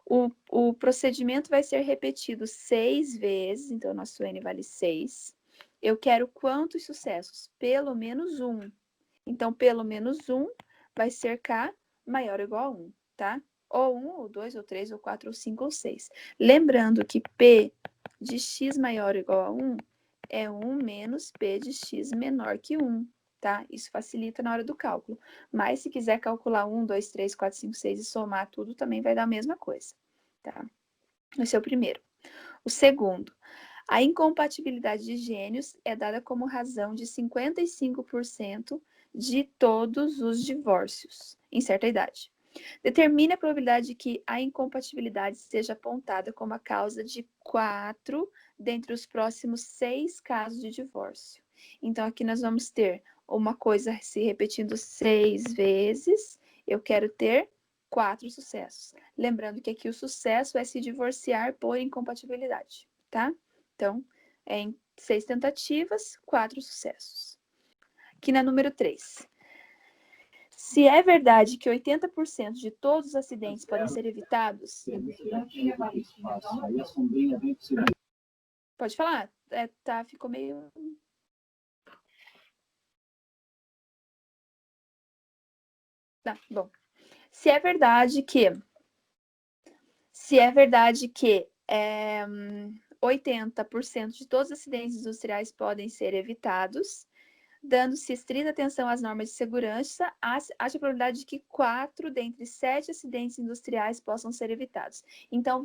O procedimento vai ser repetido 6 vezes, então, nosso N vale 6. Eu quero quantos sucessos? Pelo menos um. Então, pelo menos um vai ser K maior ou igual a 1, tá? ou 1, ou 2, ou 3, ou 4, ou 5, ou 6. Lembrando que P de x maior ou igual a 1 é 1 menos P de x menor que 1, tá? Isso facilita na hora do cálculo. Mas se quiser calcular 1, 2, 3, 4, 5, 6 e somar tudo, também vai dar a mesma coisa, tá? Esse é o primeiro. O segundo, a incompatibilidade de gênios é dada como razão de 55% de todos os divórcios em certa idade. Determine a probabilidade de que a incompatibilidade seja apontada como a causa de 4 dentre os próximos 6 casos de divórcio. Então, aqui nós vamos ter uma coisa se repetindo 6 vezes. Eu quero ter 4 sucessos. Lembrando que aqui o sucesso é se divorciar por incompatibilidade, tá? Então, em 6 tentativas, 4 sucessos. Aqui na número 3. Se é verdade que 80% de todos os acidentes podem ser evitados... Pode falar? Tá, ficou meio... Tá, bom. Se é verdade que 80% de todos os acidentes industriais podem ser evitados, dando-se estrita atenção às normas de segurança, haja a probabilidade de que 4 dentre 7 acidentes industriais possam ser evitados. Então,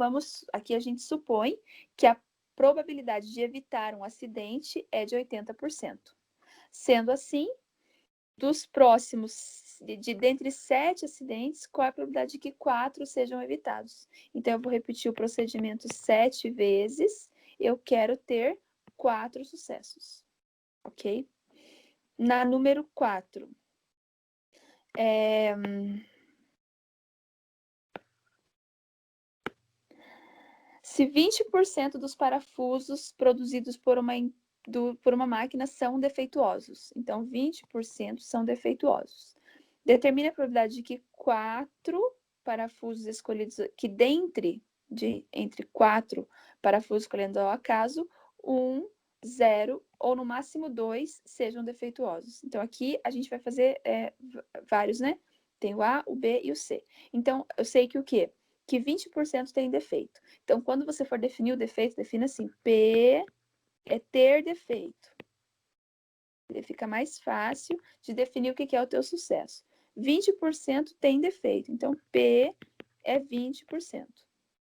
aqui a gente supõe que a probabilidade de evitar um acidente é de 80%. Sendo assim, dos próximos, dentre 7 acidentes, qual é a probabilidade de que 4 sejam evitados? Então, eu vou repetir o procedimento 7 vezes, eu quero ter 4 sucessos, ok? Na número 4, se 20% dos parafusos produzidos por uma máquina são defeituosos, então 20% são defeituosos. Determine a probabilidade de que 4 parafusos escolhidos, que entre 4 parafusos escolhidos ao acaso, 1, 0 ou no máximo 2 sejam defeituosos. Então, aqui a gente vai fazer vários, né? Tem o A, o B e o C. Então, eu sei que o quê? Que 20% tem defeito. Então, quando você for definir o defeito, defina assim, P é ter defeito. Fica mais fácil de definir o que é o teu sucesso. 20% tem defeito, então P é 20%,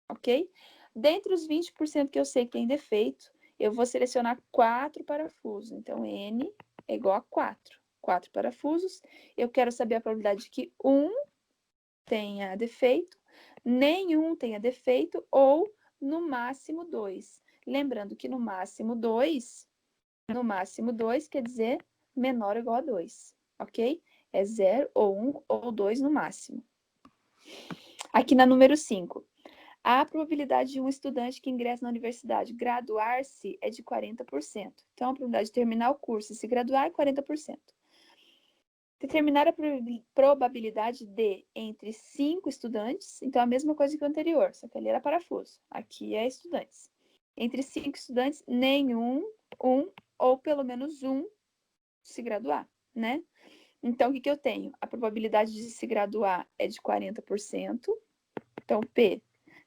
ok? Dentre os 20% que eu sei que tem defeito, eu vou selecionar 4 parafusos, então N é igual a 4. 4 parafusos, eu quero saber a probabilidade de que 1 tenha defeito, nenhum tenha defeito ou no máximo 2. Lembrando que no máximo 2 quer dizer menor ou igual a 2, ok? É 0 ou 1 ou 2 no máximo. Aqui na número 5. A probabilidade de um estudante que ingressa na universidade graduar-se é de 40%. Então, a probabilidade de terminar o curso e se graduar é 40%. Determinar a probabilidade de entre 5 estudantes, então a mesma coisa que o anterior, só que ali era parafuso, aqui é estudantes. Entre 5 estudantes, nenhum, um ou pelo menos um se graduar, né? Então, o que eu tenho? A probabilidade de se graduar é de 40%, então P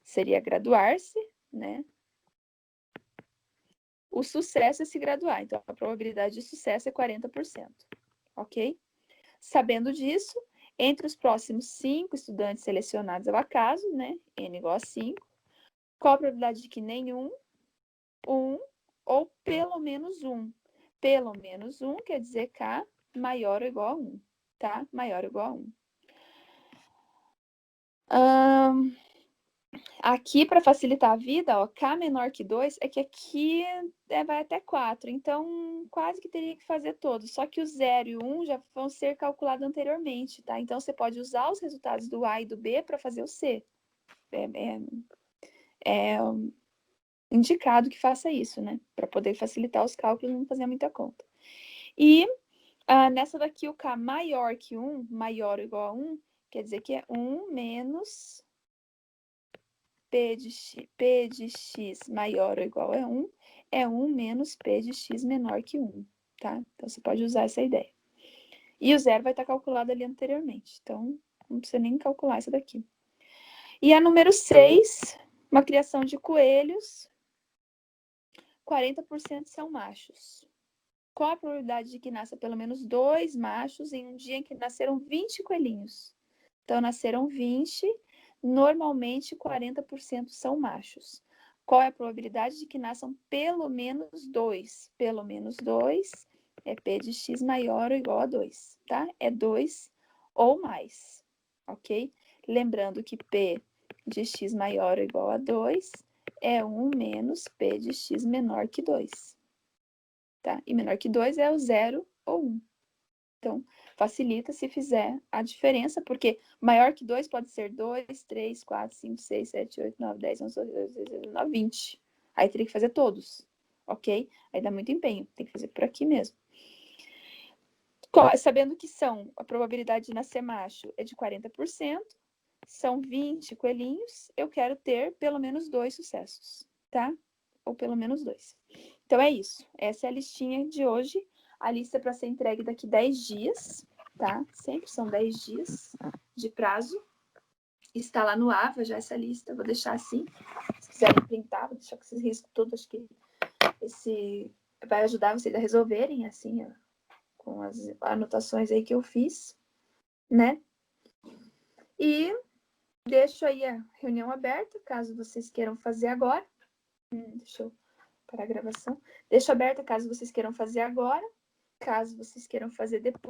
seria graduar-se, né? O sucesso é se graduar, então a probabilidade de sucesso é 40%, ok? Sabendo disso, entre os próximos 5 estudantes selecionados ao acaso, né, N igual a 5, qual a probabilidade de que nenhum, 1 ou pelo menos 1? Pelo menos 1 quer dizer K maior ou igual a 1, tá? Maior ou igual a 1. Aqui, para facilitar a vida, ó, K menor que 2, é que aqui vai até 4. Então, quase que teria que fazer todos. Só que o 0 e o 1 já vão ser calculados anteriormente, tá? Então, você pode usar os resultados do A e do B para fazer o C. É indicado que faça isso, né? Para poder facilitar os cálculos e não fazer muita conta. E nessa daqui, o K maior que 1, maior ou igual a 1, quer dizer que é 1 menos P de x maior ou igual a 1 é 1 menos P de x menor que 1, tá? Então, você pode usar essa ideia. E o zero vai estar calculado ali anteriormente, então não precisa nem calcular isso daqui. E a número 6, uma criação de coelhos, 40% são machos. Qual a probabilidade de que nasça pelo menos 2 machos em um dia em que nasceram 20 coelhinhos? Então, nasceram 20, normalmente 40% são machos. Qual é a probabilidade de que nasçam pelo menos 2? Pelo menos 2 é P de X maior ou igual a 2, tá? É 2 ou mais, ok? Lembrando que P de X maior ou igual a 2 é 1 menos P de X menor que 2. Tá? E menor que 2 é o 0 ou 1. Então, facilita se fizer a diferença, porque maior que 2 pode ser 2, 3, 4, 5, 6, 7, 8, 9, 10, 11, 12, 9, 20. Aí teria que fazer todos, ok? Aí dá muito empenho, tem que fazer por aqui mesmo. Sabendo que a probabilidade de nascer macho é de 40%, são 20 coelhinhos, eu quero ter pelo menos 2 sucessos, tá? Ou pelo menos 2. Então é isso. Essa é a listinha de hoje. A lista é para ser entregue daqui 10 dias, tá? Sempre são 10 dias de prazo. Está lá no AVA já essa lista. Vou deixar assim. Se quiserem printar, vou deixar com esses riscos todos. Acho que esse vai ajudar vocês a resolverem, assim, ó, com as anotações aí que eu fiz, né? E deixo aí a reunião aberta, caso vocês queiram fazer agora. Deixa eu parar a gravação. Deixo aberta caso vocês queiram fazer agora. Caso vocês queiram fazer depois.